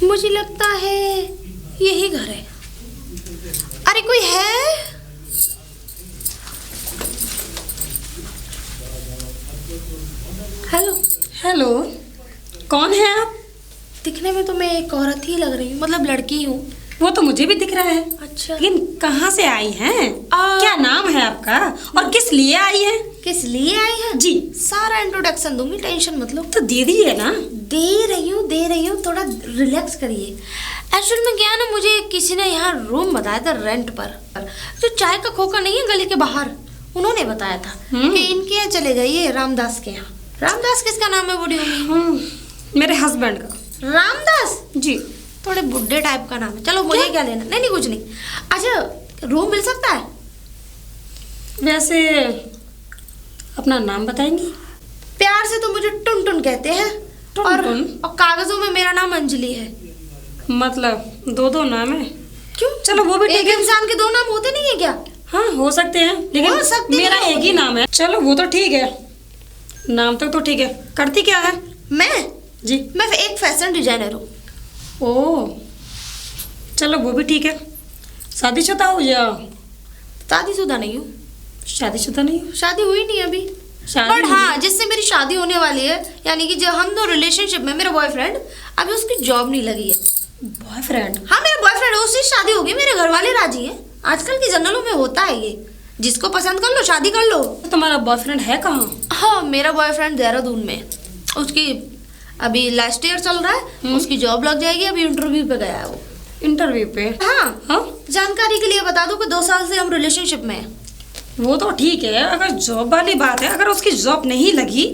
मुझे लगता है यही घर है। अरे कोई है? हेलो। हेलो, कौन है आप? दिखने में तो मैं एक औरत ही लग रही हूँ, मतलब लड़की हूँ। वो तो मुझे भी दिख रहा है। अच्छा, लेकिन कहाँ से आई हैं? क्या नाम है आपका और किस लिए आई हैं? किस लिए आई है? जी, सारा इंट्रोडक्शन दूंगी, टेंशन मत लो। तो दे दिए ना। दे रही हूँ, थोड़ा रिलैक्स करिए। एक्चुअल में क्या है ना, मुझे किसी ने यहाँ रूम बताया था रेंट पर, जो चाय का खोखा नहीं है गली के बाहर, उन्होंने बताया था कि इनके यहाँ चले जाइए, रामदास के यहाँ। रामदास किसका नाम है बूढ़ी होगी? मेरे हस्बैंड का। रामदास जी, थोड़े बुड्ढे टाइप का नाम है। चलो मुझे क्या लेना? नहीं कुछ नहीं। अच्छा, रूम मिल सकता है? वैसे अपना नाम बताएंगी? प्यार से तो मुझे टुन टुन कहते हैं। और कागजों में मेरा नाम अंजलि है। मतलब दो नाम है? क्यों? चलो वो भी ठीक है। एक इंसान के दो नाम होते नहीं है क्या? हाँ, हो सकते हैं, लेकिन मेरा एक ही नाम है। चलो वो तो ठीक है, नाम तक तो ठीक है। करती क्या है? मैं जी, मैं एक फैशन डिजाइनर हूँ। ओह, चलो वो भी ठीक है। शादीशुदा हो या? शादीशुदा नहीं हूँ। शादीशुदा नहीं हो? शादी हुई नहीं अभी। बट हाँ, जिससे मेरी शादी होने वाली है, यानी कि जो हम दो रिलेशनशिप में, मेरा बॉयफ्रेंड, अभी उसकी जॉब नहीं लगी है। बॉयफ्रेंड? हाँ, मेरा बॉयफ्रेंड, उससे शादी होगी। मेरे घर वाले राजी हैं। आजकल की जर्नलों में होता है ये, जिसको पसंद कर लो शादी कर लो। तो तुम्हारा बॉयफ्रेंड है कहाँ? हाँ, मेरा बॉयफ्रेंड देहरादून में। उसकी अभी लास्ट ईयर चल रहा है, उसकी जॉब लग जाएगी। अभी इंटरव्यू पे गया है वो। इंटरव्यू पे? हाँ हाँ, जानकारी के लिए बता दो कि 2 साल से हम रिलेशनशिप में हैं। वो तो ठीक है। अगर जॉब वाली बात है, अगर उसकी जॉब नहीं लगी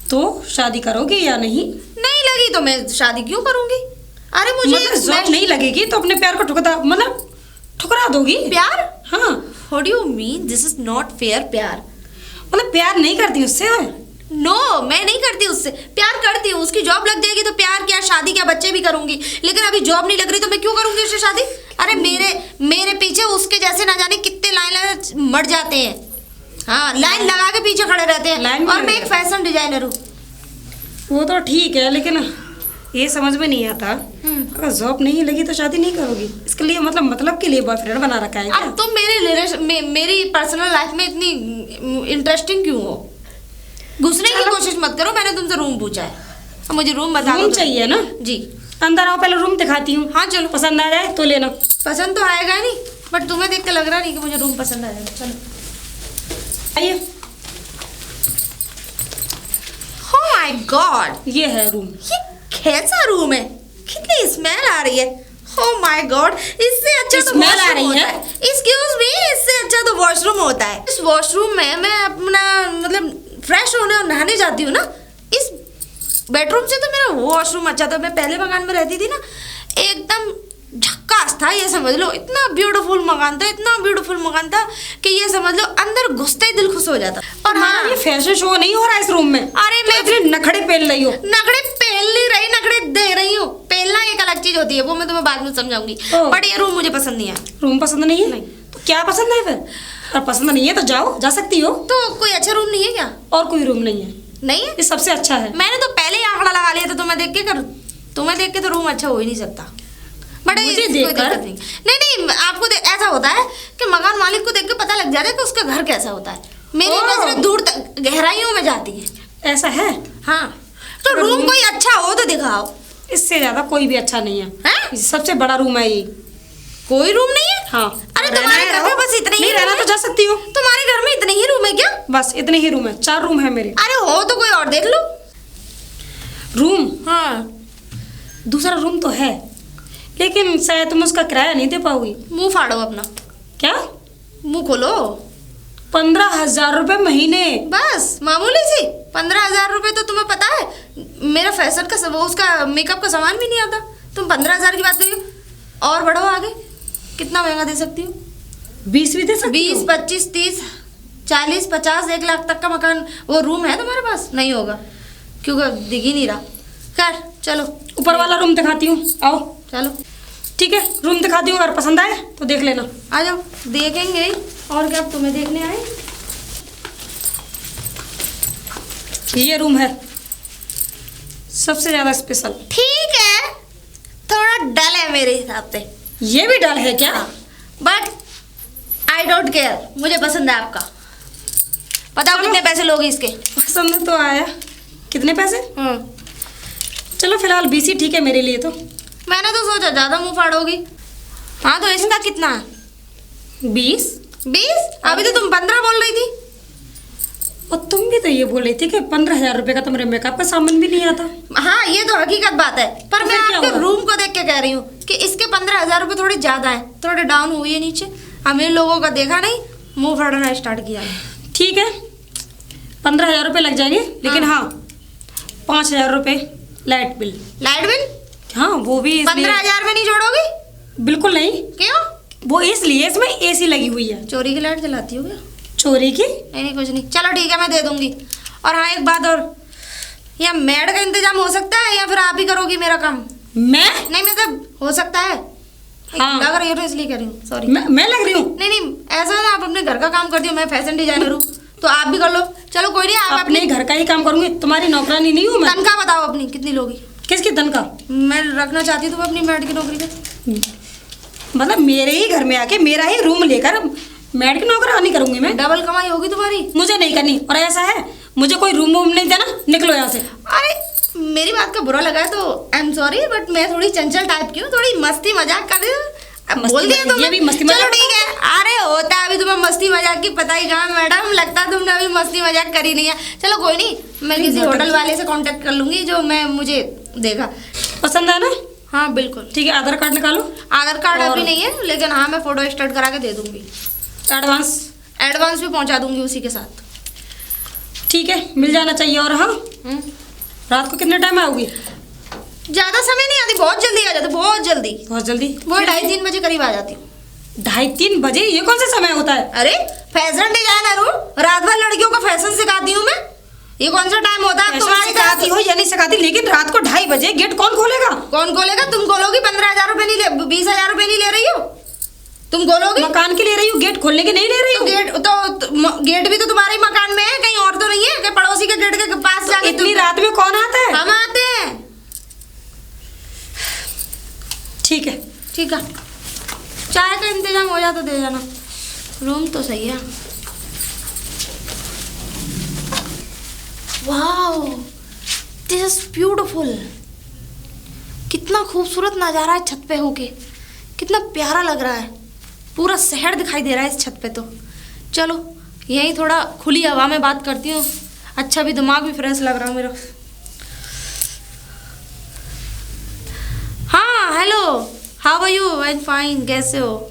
तो शादी करोगे या नहीं? नहीं लगी तो मैं शादी क्यों करूंगी? अरे मुझे मतलब जॉब नहीं लगेगी तो अपने प्यार को ठुकरा दोगी? प्यार? हाँ। What do you mean? This is not fair। प्यार मतलब प्यार नहीं करती उससे? नो, मैं नहीं करती उससे। प्यार करती हूँ। उसकी जॉब लग जाएगी तो प्यार क्या, शादी क्या, बच्चे भी करूंगी। लेकिन अभी जॉब नहीं लग रही तो मैं क्यों करूंगी उससे शादी? अरे मेरे पीछे उसके जैसे ना जाने कितने लाइन मर जाते हैं। हाँ, लाइन लगा के पीछे खड़े रहते हैं। और मैं एक फैशन डिजाइनर हूँ। वो तो ठीक है, लेकिन ये समझ में नहीं आता, अगर जॉब नहीं लगी तो शादी नहीं करोगी? इसके लिए मतलब के लिए बॉयफ्रेंड बना रखा है क्या? अब तुम मेरी पर्सनल लाइफ में इतनी इंटरेस्टिंग क्यों हो? घुसने की कोशिश मत करो। मैंने तुमसे रूम पूछा है, अब मुझे रूम बता दो। रूम चाहिए ना? जी। अंदर आओ, पहले रूम दिखाती हूँ। हाँ चलो। पसंद आ जाए तो लेना। पसंद तो आएगा ही नहीं, बट तुम्हें देख के लग रहा नहीं कि मुझे रूम पसंद आ जाएगा। चलो आइए। Oh my God! ये है रूम। ये कैसा रूम है? कितनी स्मेल आ रही है। Oh my God! इससे अच्छा तो स्मेल आ रही है? Excuse me, इससे अच्छा तो वॉशरूम होता है। इस वॉशरूम में मैं अपना मतलब फ्रेश होने और नहाने जाती हूँ ना। इस बेडरूम से तो मेरा वॉशरूम अच्छा था। मैं पहले मकान में रहती थी ना, एकदम झक्कास था, ये समझ लो। इतना ब्यूटीफुल मकान था, इतना ब्यूटीफुल मकान था कि ये समझ लो अंदर घुसते ही दिल खुश हो जाता। और हाँ, ये फैशन शो नहीं हो रहा है इस रूम में? अरे मैं इतने नखड़े पहन रही हो। नखड़े पहन नहीं रही, नखड़े दे रही हूँ। पहनना एक अलग चीज होती है, वो मैं तुम्हें बाद में समझाऊंगी। बट ये रूम मुझे पसंद नहीं आया। रूम पसंद नहीं है? नहीं। तो क्या पसंद है फिर? और पसंद नहीं है तो जाओ, जा सकती हो। तो कोई अच्छा रूम नहीं है क्या? और कोई रूम नहीं है? नहीं है? ये सबसे अच्छा है। मैंने तो पहले ही आंकड़ा लगा लिया था। तुम्हें देख के तो रूम अच्छा हो ही नहीं सकता। बट मुझे देखकर नहीं, आपको ऐसा होता है कि मकान मालिक को देख के पता लग जाता है कि उसका घर कैसा होता है। मेरी नजरें दूर तक गहराइयों में जाती है। ऐसा है? हाँ, तो रूम कोई अच्छा हो तो दिखाओ। इससे ज्यादा कोई भी अच्छा नहीं है। हैं? सबसे बड़ा रूम है ये। कोई रूम नहीं है? हाँ। अरे तुम्हारे घर में बस इतने ही रहना तो जा सकती हो। तुम्हारे घर में इतने ही रूम है क्या? बस इतने ही रूम है, 4 रूम है मेरे। अरे हो तो कोई और देख लो रूम। हाँ, दूसरा रूम तो है, लेकिन शायद तुम उसका किराया नहीं दे पाओगी। मुंह फाड़ो अपना। क्या? मुंह खोलो। 15,000 रुपए महीने? बस मामूली सी 15,000 रुपए। तो तुम्हें पता है मेरा फैशन का वो उसका मेकअप का सामान भी नहीं आता। तुम 15,000 की बात करिए। और बढ़ो आगे, कितना महंगा दे सकती हो? 20 भी दे सकती हो? 20, 25, 30, 40, 50, 1 लाख तक का मकान वो रूम है तुम्हारे पास? नहीं होगा, क्योंकि दिख ही नहीं रहा। खैर चलो, ऊपर वाला रूम दिखाती हूँ, आओ। चलो ठीक है, रूम दिखाती हूँ, अगर पसंद आए तो देख लेना। आ जाओ, देखेंगे ही। और क्या, तुम्हें देखने आए? ये रूम है सबसे ज्यादा स्पेशल। ठीक है, मेरे हिसाब से। ये भी डल है क्या? बट आई डोंट केयर, मुझे पसंद है आपका। बताओ कितने पैसे लोगे इसके? पसंद तो आया। कितने पैसे? चलो फिलहाल 20 ही ठीक है मेरे लिए तो। मैंने तो सोचा ज्यादा मुंह फाड़ोगी। हाँ तो इसका कितना है? 20? 20? अभी तो तुम 15 बोल रही थी। और तुम भी तो ये बोल रही थी कि 15,000 रुपए का तो मेरे मेकअप का सामान भी नहीं आता। हाँ ये तो हकीकत बात है, पर तो मैं फिर क्या आपके हुआ? रूम को देख के कह रही हूँ कि इसके 15,000 रुपए थोड़े ज्यादा हैं, थोड़े डाउन हुए नीचे। हमें लोगों का देखा नहीं, मुंह फाड़ना स्टार्ट किया है। ठीक है 15,000 रुपए लग जाएंगे, लेकिन हाँ 5,000 रुपए लाइट बिल। Light bill? हाँ वो भी इसलिए। 15,000 में नहीं जोड़ोगी? बिल्कुल नहीं। क्यों? वो इसलिए इसमें एसी लगी हुई है। चोरी की लाइट जलाती हो क्या? चोरी की? नहीं कुछ नहीं, चलो ठीक है मैं दे दूंगी। और हाँ एक बात और, या मेड का इंतजाम हो सकता है या फिर आप ही करोगी मेरा काम? मैं? नहीं मतलब हो सकता है। हाँ। लग रही हो तो इसलिए कह रही हूँ, सॉरी। मैं लग रही हूँ? नहीं ऐसा है ना, आप अपने घर का काम करती हो, मैं फैशन डिजाइनर हूँ तो आप भी कर लो। चलो कोई नहीं, आप अपने घर का ही काम करूंगी, तुम्हारी नौकरानी नहीं हूँ मैं। तनख्वाह बताओ अपनी कितनी लोगी? किसकी तनख्वाह? मैं रखना चाहती हूँ अपनी मेड की नौकरी पे। मतलब मेरे ही घर में आके मेरा ही रूम लेकर मेड की नौकरानी करूंगी मैं? डबल कमाई होगी तुम्हारी। मुझे नहीं करनी। और ऐसा है मुझे कोई रूम वूम नहीं देना, निकलो यहाँ से। अरे मेरी बात का बुरा लगा है तो आई एम सॉरी, बट मैं थोड़ी चंचल टाइप की हूँ, थोड़ी मस्ती मजाक कर रही हूँ। अब मस्ती बोल दिया मजाक, तुमने। ये भी मस्ती चलो मजाक ठीक है। अरे होता है, अभी तुम्हें मस्ती मजाक की पता ही कहाँ मैडम, लगता है तुमने अभी मस्ती मजाक करी नहीं है। चलो कोई नहीं, मैं किसी होटल वाले से कांटेक्ट कर लूंगी जो मैं मुझे देगा। पसंद है ना? हाँ बिल्कुल ठीक है आधार कार्ड निकालो। आधार कार्ड और- अभी नहीं है, लेकिन हाँ मैं फोटो स्टार्ट करा के दे दूंगी। एडवांस? एडवांस भी पहुंचा दूंगी उसी के साथ। ठीक है मिल जाना चाहिए। और हाँ रात को कितने टाइम आओगी? ज्यादा समय नहीं आती, बहुत जल्दी आ जाती, बहुत जल्दी। बहुत जल्दी? वो 2:30-3 बजे करीब आ जाती हूँ। 2:30-3 बजे? ये कौन सा समय होता है? अरे फैशन डिजाइनर हूँ, रात भर लड़कियों को फैशन सिखाती हूँ मैं। ये कौन सा टाइम होता है ऐसा तुम्हारी तरह सिखाती से? हो या नहीं सिखाती, लेकिन रात को 2:30 बजे गेट कौन खोलेगा? कौन खोलेगा? तुम खोलोगी। 15,000 रुपए नहीं ले, 20,000 रुपए नहीं ले रही हो तुम? खोलोगी? मकान के ले रही हूँ, गेट खोलने के नहीं ले रही तो हूँ। गेट भी तो तुम्हारे ही मकान में है, कहीं और तो नहीं है कि पड़ोसी के गेट के पास जाके इतनी रात में कौन आता है? हम आते हैं। ठीक है। ठीक है, चाय का इंतजाम हो जाए तो दे जाना। रूम तो सही है। Wow this is beautiful. कितना खूबसूरत नज़ारा है छत पे होके, कितना प्यारा लग रहा है। पूरा शहर दिखाई दे रहा है इस छत पे तो। चलो यहीं थोड़ा खुली हवा में बात करती हूँ, अच्छा भी दिमाग भी फ्रेश लग रहा है मेरा। हाँ hello, how are you? I am fine, कैसे हो?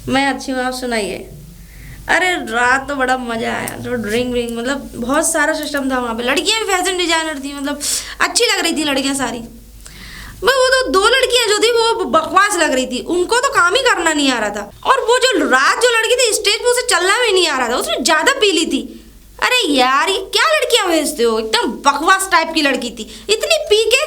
मैं अच्छी हूँ, आप सुनाइए। अरे रात तो बड़ा मज़ा आया, जो ड्रिंक मतलब बहुत सारा सिस्टम था वहाँ पे। लड़कियाँ भी फैशन डिजाइनर थी, मतलब अच्छी लग रही थी लड़कियाँ सारी। मैं वो तो 2 लड़कियाँ जो थी वो बकवास लग रही थी, उनको तो काम ही करना नहीं आ रहा था। और वो जो लड़की थी स्टेज पे, उसे चलना भी नहीं आ रहा था, उसने ज़्यादा पी ली थी। अरे यार ये क्या लड़कियाँ भेजते हो, एकदम बकवास टाइप की लड़की थी, इतनी पी के।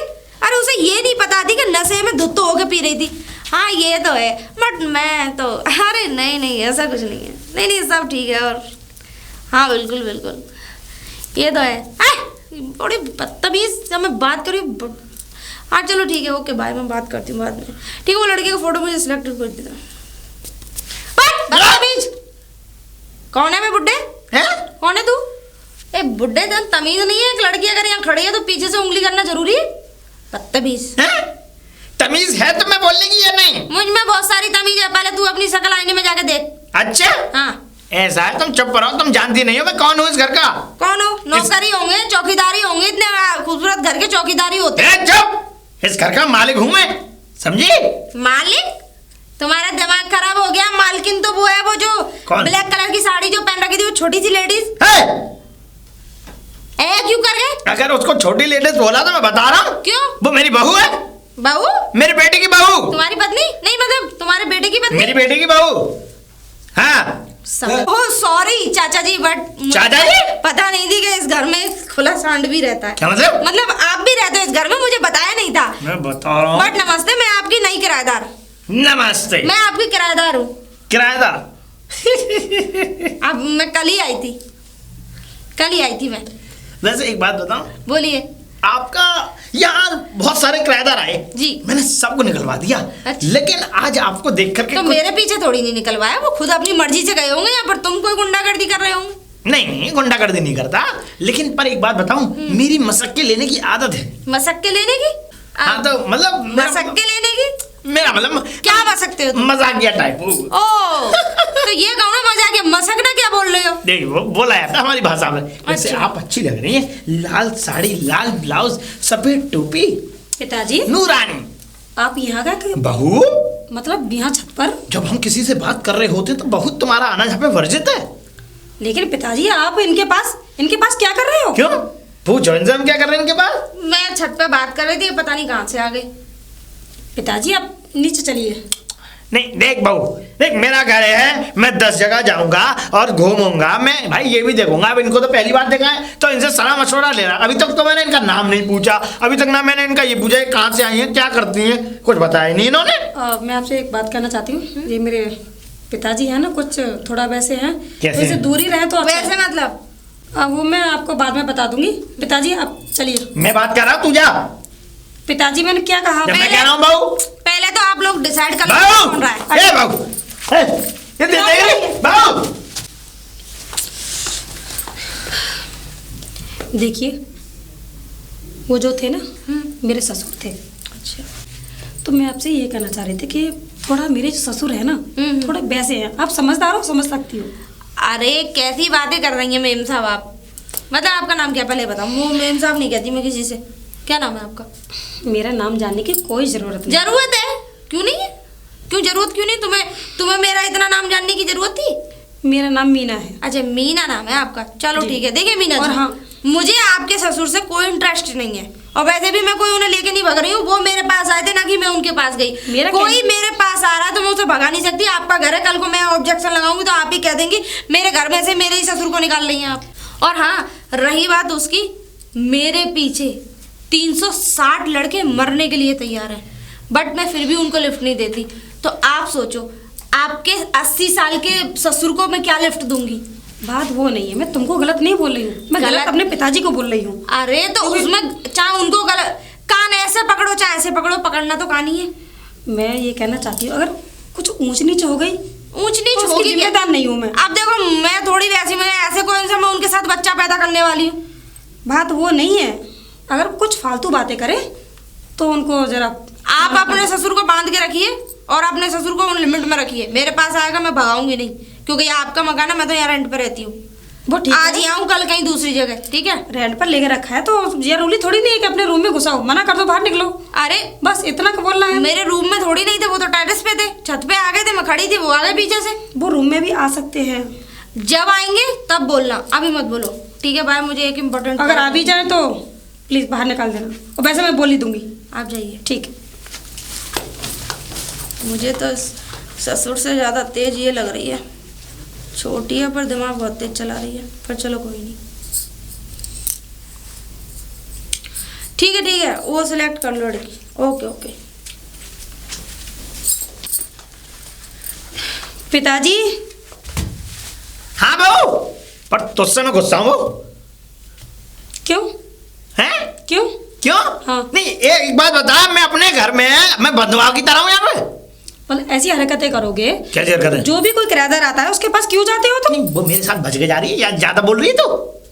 अरे उसे ये नहीं पता थी कि नशे में धुत होके पी रही थी। हाँ ये तो है, बट मैं तो अरे नहीं ऐसा कुछ नहीं है। नहीं सब ठीक है। और हाँ बिल्कुल बिल्कुल ये तो है। बड़ी बदतमीज जब मैं बात करी। हाँ चलो ठीक है, ओके बाय, मैं बात करती हूँ बाद में। ठीक है, वो लड़के का फोटो मुझे सिलेक्ट कर देना। बदतमीज कौन है? मैं बुड्ढे है? कौन है तू? ए बुड्ढे तमीज नहीं है? एक लड़की अगर यहाँ खड़ी है तो पीछे से उंगली करना जरूरी है? बदतमीज। तमीज है तुम्हें बोलने की या नहीं? मुझ में बहुत सारी तमीज है, पहले तू अपनी शक्ल आईने में जाके देख। अच्छा हाँ ऐसा है, तुम चुप रहो, तुम जानती नहीं हो मैं कौन हूँ इस घर का। कौन हो? नौकरी होंगे, चौकीदारी होंगे, इतने खूबसूरत घर के चौकीदारी होते हैं। चुप, इस घर का मालिक हूँ मैं, समझी? मालिक? तुम्हारा दिमाग खराब हो गया। मालकिन तो वो है, वो जो ब्लैक कलर की साड़ी जो पहन रखी थी, वो छोटी सी लेडीज। क्यों कर गए? अगर उसको छोटी लेडीज बोला तो मैं बता रहा हूँ। क्यों? वो मेरी बहू है। बहू? मेरे बेटे की बहू। तुम्हारी पत्नी? नहीं मतलब तुम्हारे बेटे की पत्नी? मेरी बेटे की बहू। हाँ ओह सॉरी चाचा जी, बट चाचा जी? पता नहीं थी कि इस घर में खुला सांड भी रहता है। क्या मतलब? मतलब आप भी रहते हो इस घर में, मुझे बताया नहीं था। मैं बता रहा हूँ। बट नमस्ते, मैं आपकी नई किराएदार। नमस्ते। मैं आपकी किराएदार हूँ। किराएदार? अब मैं कल ही आई थी मैं। वैसे एक बात बताऊं, बोलिए। आपका यहाँ बहुत सारे किराएदार आए जी। मैंने सबको निकलवा दिया। अच्छा। लेकिन आज आपको देख करके तो मेरे पीछे थोड़ी नहीं निकलवाया, वो खुद अपनी मर्जी से गए होंगे, या पर तुम कोई गुंडागर्दी कर रहे होंगे। नहीं गुंडागर्दी नहीं करता, लेकिन पर एक बात बताऊं, मेरी मशक्क़त लेने की आदत है। मशक्क़त लेने की? हाँ तो मतलब मशक्क़त लेने की मेरा मतलब क्या मशक्क़त हो तुम? मजाकिया टाइप। ओ तो ये कहो ना मजाक, मशक्क़त क्या बोल रहे हो? नहीं वो बोला है हमारी भाषा में। वैसे अच्छा। आप अच्छी लग रही हैं, लाल साड़ी, लाल ब्लाउज, सफेद टोपी, पिताजी नूरानी। आप यहाँ का बहू, मतलब यहाँ छत पर? जब हम किसी से बात कर रहे होते तो बहुत तुम्हारा आना यहाँ पे वर्जित है। लेकिन पिताजी आप इनके पास क्या कर रहे हो? क्यों पूछो इनसे हम क्या कर रहे हैं इनके पास? मैं छत पे बात कर रही थी, पता नहीं कहाँ से आ गई। पिताजी आप नीचे चलिए। नहीं देख बहू, देख मेरा घर है, मैं 10 जगह जाऊंगा और घूमूंगा मैं, भाई ये भी देखूंगा। अब इनको तो पहली बार देखा है तो इनसे सलाह मशवरा ले रहा। अभी तक तो मैंने इनका नाम नहीं पूछा, अभी तक ना मैंने इनका ये पूछा कहाँ से आई हैं, क्या करती हैं, कुछ बताया नहीं इन्होंने। मैं आपसे एक बात कहना चाहती हूँ, ये मेरे पिताजी हैं ना, कुछ थोड़ा वैसे हैं, कैसे? तो इससे दूरी रहे तो अच्छा वैसे है। मतलब वो मैं आपको बाद में बता दूंगी। पिताजी आप चलिए। मैं बात कर रहा हूँ, तू जा। पिताजी मैंने क्या कहा? जब मैं कह रहा हूँ बहू, पहले तो आप लोग डिसाइड कर लो बहू, कौन रहा है। ए बहू, ए, ये दे दे बहू। देखिए वो जो थे ना मेरे ससुर थे। अच्छा। तो मैं आपसे ये कहना चाह रही थी कि थोड़ा मेरे जो ससुर है ना थोड़े वैसे हैं। आप समझदार हो, समझ सकती हो। अरे कैसी बातें कर रही हैं मेम साहब आप? मतलब आपका नाम क्या पहले बताओ। वो मेम साहब नहीं कहती मैं किसी से। क्या नाम है आपका? मेरा नाम जानने की कोई जरूरत नहीं। जरूरत है? क्यों नहीं है? क्यों जरूरत क्यों नहीं? तुम्हें मेरा इतना नाम जानने की जरूरत थी? मेरा नाम मीना है। अच्छा मीना नाम है आपका, चलो जी। ठीक है। देखिए मीना और जी, हाँ। मुझे आपके ससुर से कोई इंटरेस्ट नहीं है, और वैसे भी मैं कोई उन्हें लेके नहीं भग रही हूँ। वो मेरे पास आए थे ना कि मैं उनके पास गई। कोई मेरे पास आ रहा है तो मैं उसे भगा नहीं सकती। आपका घर है, कल को मैं ऑब्जेक्शन लगाऊंगी तो आप ही कह देंगी मेरे घर में से मेरे ही ससुर को निकाल रही हैं आप। और हाँ, रही बात उसकी, मेरे पीछे 360 लड़के मरने के लिए तैयार हैं, बट मैं फिर भी उनको लिफ्ट नहीं देती। तो आप सोचो, आपके 80 साल के ससुर को मैं क्या लिफ्ट दूंगी? बात वो नहीं है, मैं तुमको गलत नहीं बोल रही हूँ, मैं गलत अपने पिताजी को बोल रही हूँ। अरे तो उसमें चाहे उनको गलत, कान ऐसे पकड़ो चाहे ऐसे पकड़ो, पकड़ना तो कान ही है। मैं ये कहना चाहती हूँ अगर कुछ ऊंच नीच हो गई, ऊंच नीच तो होगी उसकी जिम्मेदार नहीं हूँ मैं। अब देखो मैं थोड़ी वैसी, मैं ऐसे कौन सा मैं उनके साथ बच्चा पैदा करने वाली हूँ? बात वो नहीं है, अगर कुछ फालतू बातें करे तो उनको जरा आप अपने ससुर को बांध के रखिए और अपने ससुर को लिमिट में रखिए। मेरे पास आएगा मैं भगाऊंगी नहीं, क्योंकि ये आपका मकान है, मैं तो यहाँ रेंट पे रहती हूँ। वो ठीक आज है, ही आऊँ कल कहीं दूसरी जगह, ठीक है? रेंट पर लेके रखा है तो ये रूली थोड़ी नहीं है कि अपने रूम में घुसाओ, मना कर दो बाहर निकलो। अरे बस इतना का बोलना है। मेरे रूम में थोड़ी नहीं थे, वो तो टेरेस पे थे, छत पे आ गए थे, मैं खड़ी थी, वो आ गए पीछे से। वो रूम में भी आ सकते हैं, जब आएंगे तब बोलना, अभी मत बोलो, ठीक है? बाय, मुझे एक इम्पोर्टेंट, अगर आ भी जाए तो प्लीज बाहर निकाल देना, और वैसे मैं बोल ही दूंगी। आप जाइए। ठीक है। मुझे तो ससुर से ज़्यादा तेज ये लग रही है, छोटी है पर दिमाग बहुत तेज चला रही है, पर चलो कोई नहीं। ठीक है, वो सिलेक्ट कर लो लड़की। ओके। पिताजी। हाँ बहू, पर तुझसे मैं गुस्सा हूँ। क्यों? हैं? क्यों? क्यों? हाँ। नहीं एक बात बता, मैं अपने घर में मैं बंधुआ की तरह हूँ यहाँ पे। मतलब ऐसी हरकतें करोगे? कैसी हरकतें? जो भी कोई किराएदार आता है उसके पास क्यों जाते हो तुम? नहीं वो मेरे साथ बच के जा रही है या ज्यादा बोल रही है तू?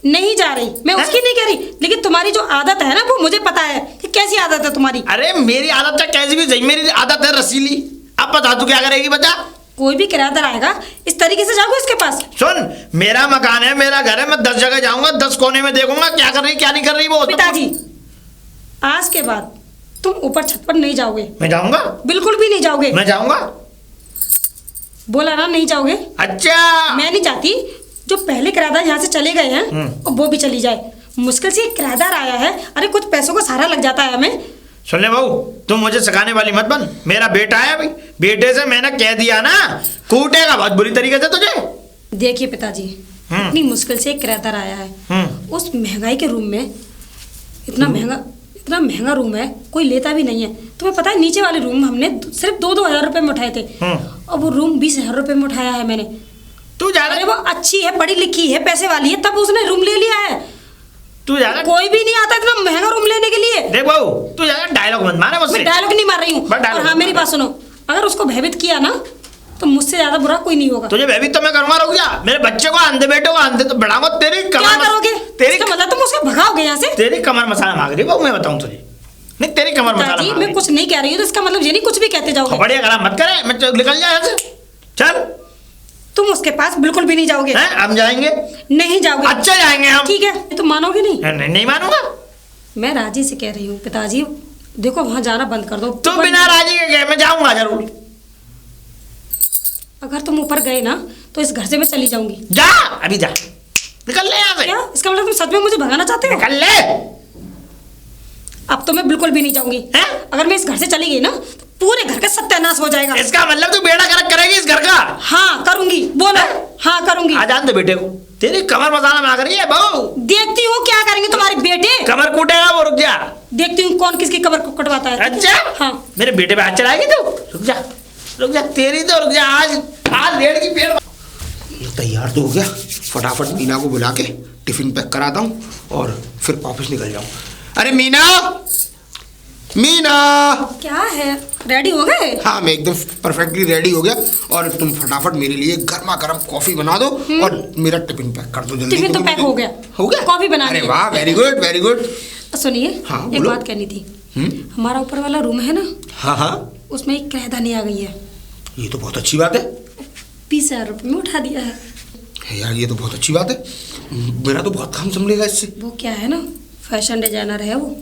नहीं जा रही, मैं उसकी नहीं कह रही, लेकिन तुम्हारी जो आदत है ना वो मुझे पता है कि कैसी आदत है तुम्हारी। अरे मेरी आदत है कैसी भी सही, मेरी आदत है रसीली। अब बता तू क्या करेगी, बता। कोई भी किराएदार आएगा इस तरीके से जाओगे इसके पास? सुन, मेरा मकान है, मेरा घर है, मैं 10 जगह जाऊंगा, 10 कोने में देखूंगा क्या कर रही क्या नहीं कर रही वो। पिताजी, आज के बाद तुम ऊपर छत पर नहीं जाओगे। मैं जाऊंगा, बिल्कुल भी नहीं जाओगे। मैं जाऊंगा। बोला ना नहीं जाओगे। अच्छा, मैं नहीं चाहती जो पहले किराएदार यहाँ से चले गए हैं और वो भी चली जाए। मुश्किल से एक किराएदार आया है, अरे कुछ पैसों का सहारा लग जाता है हमें। सुन ले बहू, तुम मुझे सिखाने वाली मत बन। मेरा बेटा है अभी, बेटे से मैंने कह दिया ना, कूटेगा बहुत बुरी तरीके से तुझे। देखिए पिताजी, इतनी मुश्किल से एक किराएदार आया है, उस महंगाई के रूम में, इतना महंगा रूम है, कोई लेता भी नहीं है। तुम्हें पता है नीचे वाले रूम हमने सिर्फ 2-2 हज़ार रुपए में उठाए थे, और वो रूम 20,000 रुपए में उठाया है मैंने। तू जा अरे वो अच्छी है, पढ़ी लिखी है, पैसे वाली है, तब उसने रूम ले लिया है। तू ज्यादा कोई भी नहीं आता इतना महंगा रूम लेने के लिए। देख बहू, तू ज्यादा डायलॉग मत मारे मुझसे। मैं डायलॉग नहीं मार रही हूँ। बस dialogue और हाँ, मेरी बात सुनो, अगर उसको भयभीत किया ना तो मुझसे ज्यादा बुरा कोई नहीं होगा। तुझे भयभीत तो मैं करूंगा, रुक जा। मेरे बच्चे को अंधे बेटे को अंधे तो बढ़ाऊंगा। तेरी क्या कमर करोगे? तेरी इसका मतलब तुम उसको भगाओगे यहाँ से? तेरी कमर मसाला मांग रही बहू, मैं बताऊं तुझे। नहीं, तेरी कमर मसाला दादी, मांग मैं रही। कुछ नहीं कह रही हूँ, तो इसका मतलब ये नहीं कुछ भी कहते जाओगे। बढ़िया करा मत करे, मैं निकल जा यहाँ से। चल। तुम उसके पास बिल्कुल भी नहीं जाओगे। हैं, हम जाएंगे। नहीं जाओगे। अच्छा जाएंगे हम। ठीक है, तुम मानोगे नहीं? नहीं, नहीं मानूंगा। मैं राजी से कह रही हूँ पिताजी, देखो वहाँ जाना बंद कर दो। तू बिना राजी के गए, मैं जाऊंगा जरूर। अगर तुम ऊपर गए ना तो इस घर से मैं चली जाऊंगी। जा, अभी जा। निकल ले यहाँ से। क्या इसका मतलब तुम सच में मुझे भगाना चाहते हो? निकल ले। अब तो मैं बिल्कुल भी नहीं जाऊंगी। हैं? अगर मैं इस घर से चली गई ना तो पूरे घर का सत्यानाश हो जाएगा। इसका मतलब तू बेड़ा गर्क करेगी इस घर का? हाँ करूंगी, बोलो। हाँ करूंगी। आ जान दे बेटे को। तेरी कमर मसाला मांग रही है बहू। देखती हूँ क्या करेंगे तुम्हारे बेटे। कमर कूटेगा वो, रुक जा। देखती हूँ कौन किसकी कमर को कटवाता है। अच्छा। हाँ। मेरे बेटे पे हाथ चलाएगी तू? रुक जा, रुक जा। तेरी तो रुक जा। आज आज डेढ़ की पेड़। ये तैयार तो हो गया, फटाफट मीना को बुला के टिफिन पैक कराता हूँ और फिर ऑफिस निकल जाऊँ। अरे मीना, मीना। क्या है, रेडी हो गए? हाँ, मैं एकदम परफेक्टली रेडी हो गया और तुम फटाफट मेरे लिए गर्मा गर्म कॉफी बना दो और मेरा टिफिन पैक कर दो जल्दी। टिफिन तो पैक हो गया। हो गया? कॉफी बना अरे ली। वाह, वेरी गुड वेरी गुड। सुनिए, हाँ, एक बोलो। बात कहनी थी। हमारा ऊपर वाला रूम है ना, हाँ हाँ, उसमें एक किराएदानी आ गई है। ये तो बहुत अच्छी बात है। 20,000 रुपये में उठा दिया है। यार ये तो बहुत अच्छी बात है, मेरा तो बहुत काम संभलेगा इससे। वो क्या है ना, फैशन डिजाइनर है वो।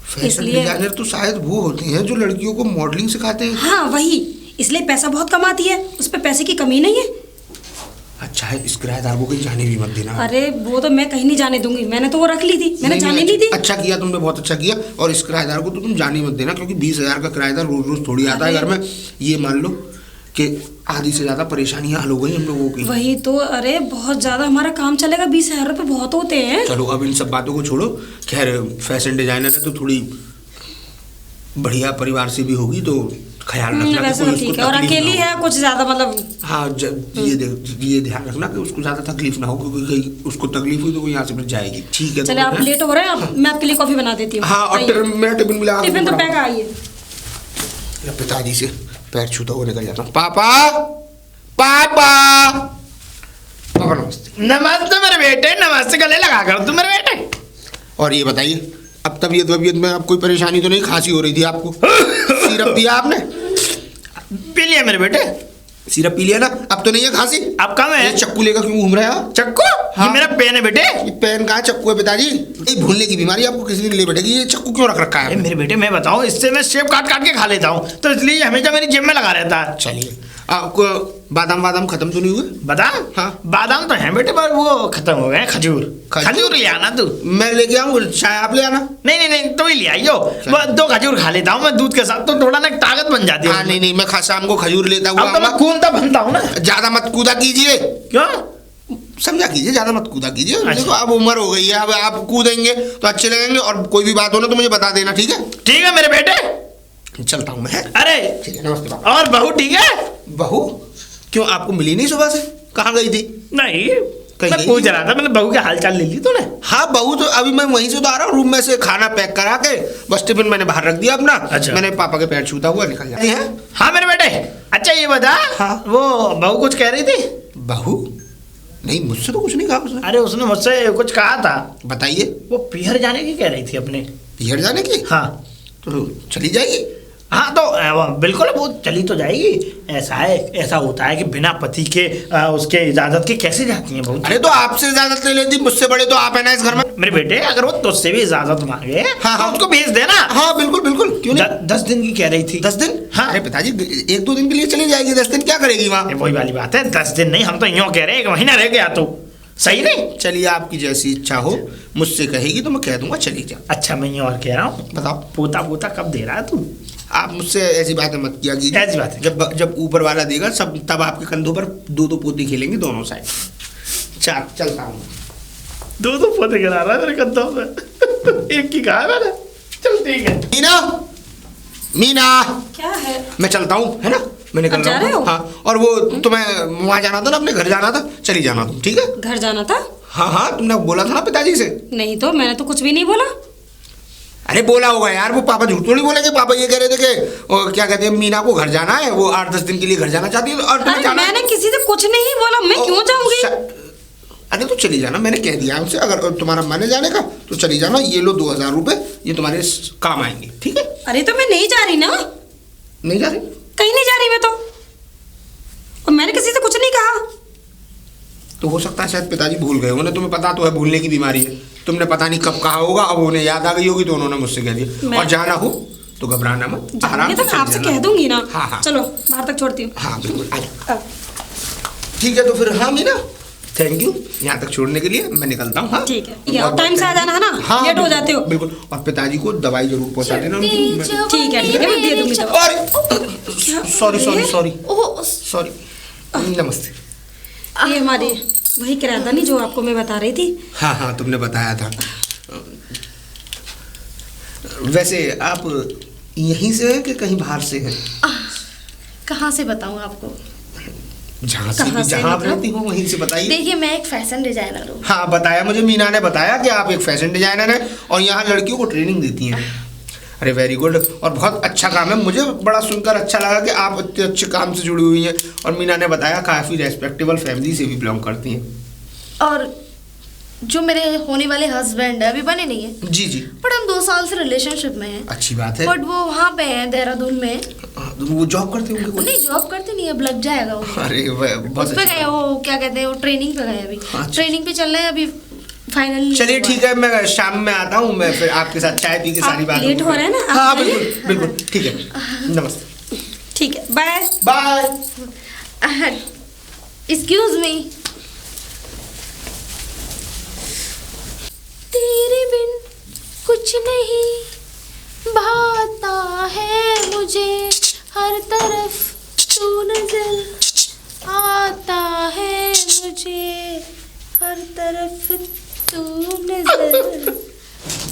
फैशन इसलिए- डिजाइनर तो शायद वो होते हैं जो लड़कियों को मॉडलिंग सिखाते हैं। हाँ वही, इसलिए पैसा बहुत कमाती है, उस पर पैसे की कमी नहीं है। अच्छा है, इस किराएदार को कहीं जाने भी मत देना। अरे वो तो मैं कहीं नहीं जाने दूंगी, मैंने तो वो रख ली थी, मैंने जाने नहीं दी। अच्छा किया तुमने, बहुत अच्छा किया। और इस किराएदार को तो तुम जाने मत देना, क्योंकि 20,000 का किराएदार रोज रोज थोड़ी आता है घर में। ये मान लो कि आधी से ज्यादा परेशानियां हल हो गई हम लोगों की। वही तो, अरे बहुत ज्यादा हमारा काम चलेगा, 20,000 रुपये बहुत होते हैं। चलो अब इन सब बातों को छोड़ो। खैर फैशन डिजाइनर है तो थोड़ी बढ़िया परिवार से भी होगी, तो ख्याल रखना कि वैसे कोई तो उसको ठीक है, और तकलीफ अकेली ना हो। है, कुछ ज्यादा मतलब। हाँ, ये ध्यान रखना कि उसको ज्यादा तकलीफ ना हो, क्योंकि कहीं उसको तकलीफ हुई तो वो यहाँ से फिर जाएगी। ठीक है? चले, आप लेट हो रहे हैं, मैं आपके लिए कॉफी बना देती हूँ। हाँ, और आइए। मेरा टिफिन मिला। टिफिन तो पैक आइए। पिताजी से पैर छूता हुआ निकल जाता हूँ। पापा, पापा, पापा नमस्ते। नमस्ते मेरे बेटे, नमस्ते। गले लगा कर तू मेरे बेटे। और ये बताइए, अब तबीयत वबीयत में अब कोई परेशानी तो नहीं? खांसी हो रही थी आपको? सिरप दिया आपने? पी लिया मेरे बेटे। सिरप पी लिया ना? अब तो नहीं है खांसी? अब कम है। ये चक्कू लेकर क्यों घूम रहे हैं आप? चक्कू? हाँ। ये मेरा पेन है बेटे। ये पेन कहाँ, चक्कू है पिताजी? ये भूलने की बीमारी आपको किसी दिन ले बैठेगी। ये चक्कू क्यों रख रखा अरे है? मेरे बेटे, मैं बताऊं, इससे मैं सेब काट काट के खा लेता हूँ, तो इसलिए हमेशा मेरी जेब में लगा रहता है। चलिए, आपको बादाम वादाम खत्म तो नहीं हुए? बादाम? हाँ। बादाम तो है बेटे, पर वो खत्म हो गए। खजूर खजूर ले आना तू। मैं लेके आऊँ, चाय आप ले आना। नहीं नहीं नहीं, तो ही ले आइयो। वो 2 खजूर खा लेता हूँ मैं दूध के साथ, तो थोड़ा ना ताकत बन जाती है। हाँ, नहीं नहीं, मैं शाम को खजूर लेता हुआ अब तो मैं आऊंगा। कूदता बनता हूँ ना। ज्यादा मत कूदा कीजिए, क्यों? समझा कीजिए, ज्यादा मत कूदा कीजिए। अच्छा। देखो अब उम्र हो गई है, अब आप कूदेंगे तो अच्छे लगेंगे। और कोई भी बात हो ना तो मुझे बता देना, ठीक है? ठीक है मेरे बेटे, चलता हूँ मैं। अरे ठीक है, नमस्ते पापा। और बहू ठीक है? बहू क्यों, आपको मिली नहीं सुबह से? कहाँ गई थी? नहीं, कहीं मैं गई पूछ थी? रहा था, मैंने बहू के हाल चाल ले ली तूने? हाँ, बहू तो अभी मैं वहीं से तो आ रहा हूँ, रूम में से खाना पैक करा के बस टिफिन मैंने बाहर रख दिया अपना। अच्छा। मैंने पापा के पैर छूता हुआ निकल जाती है। हाँ मेरे बेटे। अच्छा ये बता, हाँ। वो बहू कुछ कह रही थी? बहू नहीं, मुझसे तो कुछ नहीं कहा उसने। अरे उसने मुझसे कुछ कहा था। बताइए। वो पियर जाने की कह रही थी अपने। पियर जाने की? हाँ तो चली जाएगी। हाँ, तो वो बिल्कुल वो चली तो जाएगी। ऐसा है, ऐसा होता है कि बिना पति के उसके इजाजत के कैसे जाती हैं बहू? अरे तो आपसे इजाजत ले लेती, मुझसे बड़े तो आप है ना इस घर में। मेरे बेटे, अगर वो तुझसे भी इजाजत मांगे हाँ, तो हाँ। उसको भेज देना। हाँ बिल्कुल बिल्कुल, क्यों नहीं? 10 दिन की कह रही थी। 10 दिन? हाँ। अरे पिताजी 1-2 दिन के लिए चली जाएगी, 10 दिन क्या करेगी वहाँ? वही वाली बात है, 10 दिन नहीं, हम तो यूँ कह रहे हैं 1 महीना रह गया तो सही नहीं। चलिए, आपकी जैसी इच्छा हो, मुझसे कहेगी तो मैं कह दूंगा चली जा। अच्छा मैं यूँ और कह रहा हूँ, बताओ। पोता पोता कब दे रहा है तू? आप मुझसे ऐसी बातें मत किया कीजिए। ऐसी बातें? जब ऊपर वाला देगा सब, तब आपके कंधों पर 2-2 पोते खेलेंगे दोनों साइड। चलता हूँ। 2 पोते गिरा रहा है मेरे कंधों पे। एक की कहा है मैंने। चल ठीक है। मीना, मीना, क्या है? मैं चलता हूँ, है ना? मैं निकल अब जा रहा रहे हूँ। हो? हाँ, और वो तुम्हें वहाँ जाना था ना, अपने घर जाना था, चली जाना तुम, ठीक है? घर जाना था? हाँ हाँ, तुमने बोला था ना पिताजी से। नहीं तो मैंने तो कुछ भी नहीं बोला। अरे बोला होगा यार, वो पापा झूठ तो नहीं बोले कि पापा ये कह रहे थे कि क्या कहते हैं, मीना को घर जाना है, वो 8-10 दिन के लिए घर जाना चाहती है, और तुम्हें जाना है। मैंने किसी से कुछ नहीं बोला, मैं क्यों जाऊंगी? अरे तो चली जाना, मैंने कह दिया उनसे, अगर तुम्हारा मन है जाने का तो चली जाना। ये लो 2000 रुपए, ये तुम्हारे काम आएंगे, ठीक है? अरे तो मैं नहीं जा रही ना। नहीं जा रही? कहीं नहीं जा रही मैं तो, और मैंने किसी से कुछ नहीं कहा। तो हो सकता है शायद पिताजी भूल गए, उन्हें, तुम्हें पता तो है भूलने की बीमारी है, तुमने पता नहीं कब कहा होगा, अब उन्हें याद आ गई होगी तो उन्होंने मुझसे कह दिया। और जाना हो तो घबराना मत, आराम तो से मैं आपसे कह दूंगी ना। हाँ हाँ चलो बाहर तक छोड़ती हूँ। हाँ बिल्कुल, आ जाओ। ठीक है तो फिर, हाँ मीना थैंक यू यहाँ तक छोड़ने के लिए, मैं निकलता हूँ। हाँ ठीक है, और टाइम से आ जाना है ना। हाँ लेट हो जाते हो बिल्कुल। और पिताजी को दवाई जरूर पहुँचा देना उनकी। ठीक है मैं दे दूंगी दवा। Sorry sorry sorry oh sorry, नमस्ते। ये हमारी वही किराएदानी जो आपको मैं बता रही थी। हाँ हाँ तुमने बताया था। वैसे आप यहीं से हैं कि कहीं बाहर से हैं? कहाँ से बताऊँ आपको? जहाँ से भी, जहाँ आप रहती हो वहीं से बताइए। देखिए मैं एक फैशन डिजाइनर हूँ। हाँ बताया, मुझे मीना ने बताया कि आप एक फैशन डिजाइनर हैं और यहाँ लड़कियों को ट्रेनिंग देती हैं। अरे वेरी गुड, और बहुत अच्छा काम है, मुझे बड़ा सुनकर अच्छा लगा कि आप इतने अच्छे काम से जुड़ी हुई हैं। और मीना ने बताया काफ़ी रेस्पेक्टेबल फैमिली से भी बिलोंग करती हैं। और जो मेरे होने वाले हस्बैंड है, अभी बने नहीं है। जी जी। बट हम 2 साल से रिलेशनशिप में हैं। अच्छी बात है। बट वो वहाँ पे है देहरादून में। वो जॉब करते होंगे? वो नहीं जॉब करते नहीं, अब लग जाएगा वो। अरे बहुत उस पे गए, वो क्या कहते हैं, वो ट्रेनिंग पे गए अभी। ट्रेनिंग पे चल रहे हैं अभी, फाइनल। चलिए ठीक है, मैं शाम में आता हूँ, मैं फिर आपके साथ चाय पी के सारी बात। लेट हो रहा है ना? हाँ बिल्कुल बिल्कुल, ठीक है, नमस्ते। ठीक है, बाय बाय। Excuse me. तेरे बिन कुछ नहीं भाता है मुझे, हर तरफ तू नजर आता है मुझे, हर तरफ तू नजर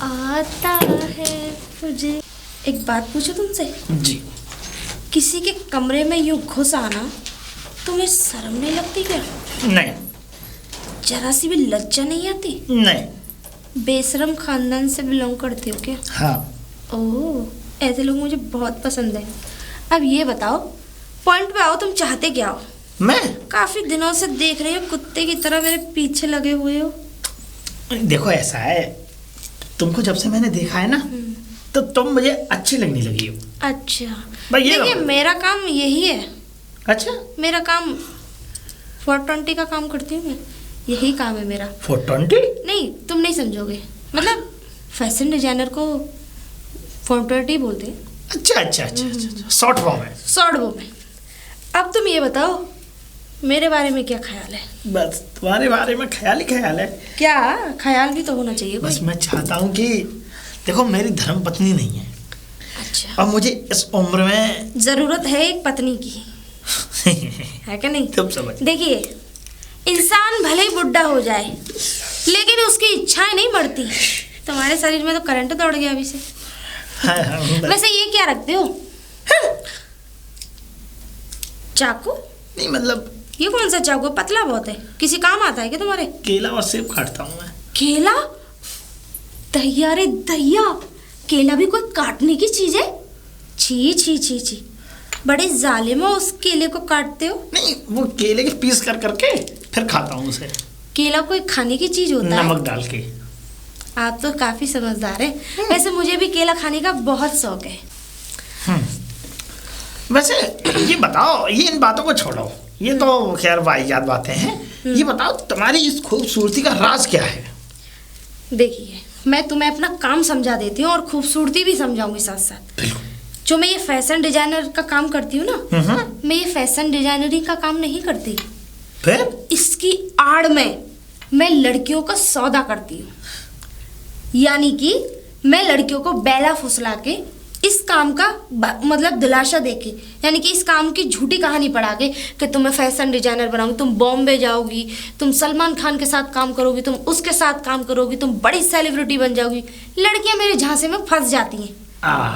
आता है मुझे। एक बात पूछो तुमसे? जी। किसी के कमरे में यूं घुस आना तुम्हें शर्म नहीं लगती क्या? नहीं। जरा सी भी लज्जा नहीं आती? नहीं। बेशरम खानदान से बिलोंग करती हो क्या? हाँ। ओह, ऐसे लोग मुझे बहुत पसंद है। अब ये बताओ, पॉइंट पे आओ, तुम चाहते क्या हो? मैं काफी दिनों से देख रही हो, कुत्ते की तरह मेरे पीछे लगे हुए हो। देखो ऐसा है, तुमको जब से मैंने देखा है ना तो तुम मुझे अच्छी लगने लगी हो। अच्छा भाई ये देखिए, बताओ। मेरा काम यही है। अच्छा, मेरा काम 420 का काम करती हूँ मैं, यही काम है मेरा। 420? नहीं, तुम नहीं समझोगे, मतलब फैशन डिजाइनर को 420 बोलते हैं। अच्छा अच्छा अच्छा अच्छा, शॉर्ट फॉर्म है। शॉर्ट वो में। अब तुम ये बताओ, मेरे बारे में क्या ख्याल है? बस तुम्हारे बारे में ख्याल ही ख्याल है। क्या ख्याल भी तो होना चाहिए बस कोई। मैं चाहता हूँ कि देखो, मेरी धर्म पत्नी नहीं है अच्छा, और मुझे इस उम्र में जरूरत है एक पत्नी की, है क्या नहीं? तुम समझ। देखिए, इंसान भले ही बुढ़ा हो जाए लेकिन उसकी इच्छाएं नहीं बढ़ती। तुम्हारे शरीर में तो करंट दौड़ गया अभी से। हाँ, हाँ, वैसे ये क्या रखते हो? चाकू? नहीं मतलब ये कौन सा चाकू? पतला बहुत है, किसी काम आता है क्या तुम्हारे? केला और सेब काटता हूँ मैं। केला? दहिया रे दहिया, केला भी कोई काटने की चीज है? छी छी छी छी, बड़े जालिम हो, उस केले को काटते हो। नहीं, वो केले के पीस कर करके फिर खाता हूँ उसे, केला कोई खाने की चीज होता है? नमक डाल के। आप तो काफी समझदार हैं। वैसे मुझे भी केला खाने का बहुत शौक है। वैसे ये बताओ, ये इन बातों को छोड़ो, ये तो खैर वाहियात बातें हैं। ये बताओ, तुम्हारी इस खूबसूरती का राज क्या है? देखिए, मैं तुम्हें अपना काम समझा देती हूँ और खूबसूरती भी समझाऊंगी साथ साथ। जो मैं ये फैशन डिजाइनर का काम करती हूँ ना, मैं ये फैशन डिजाइनरी का काम नहीं करती। फिर इसकी आड़ में मैं लड़कियों का सौदा करती हूँ, यानी कि मैं लड़कियों को बैला फुसला के इस काम का मतलब दिलासा देके, यानी कि इस काम की झूठी कहानी पढ़ा के कि तुम्हें फैशन डिजाइनर बनाऊंगी, तुम बॉम्बे जाओगी, तुम सलमान खान के साथ काम करोगी, तुम उसके साथ काम करोगी, तुम बड़ी सेलिब्रिटी बन जाओगी। लड़कियां मेरे झांसे में फंस जाती हैं,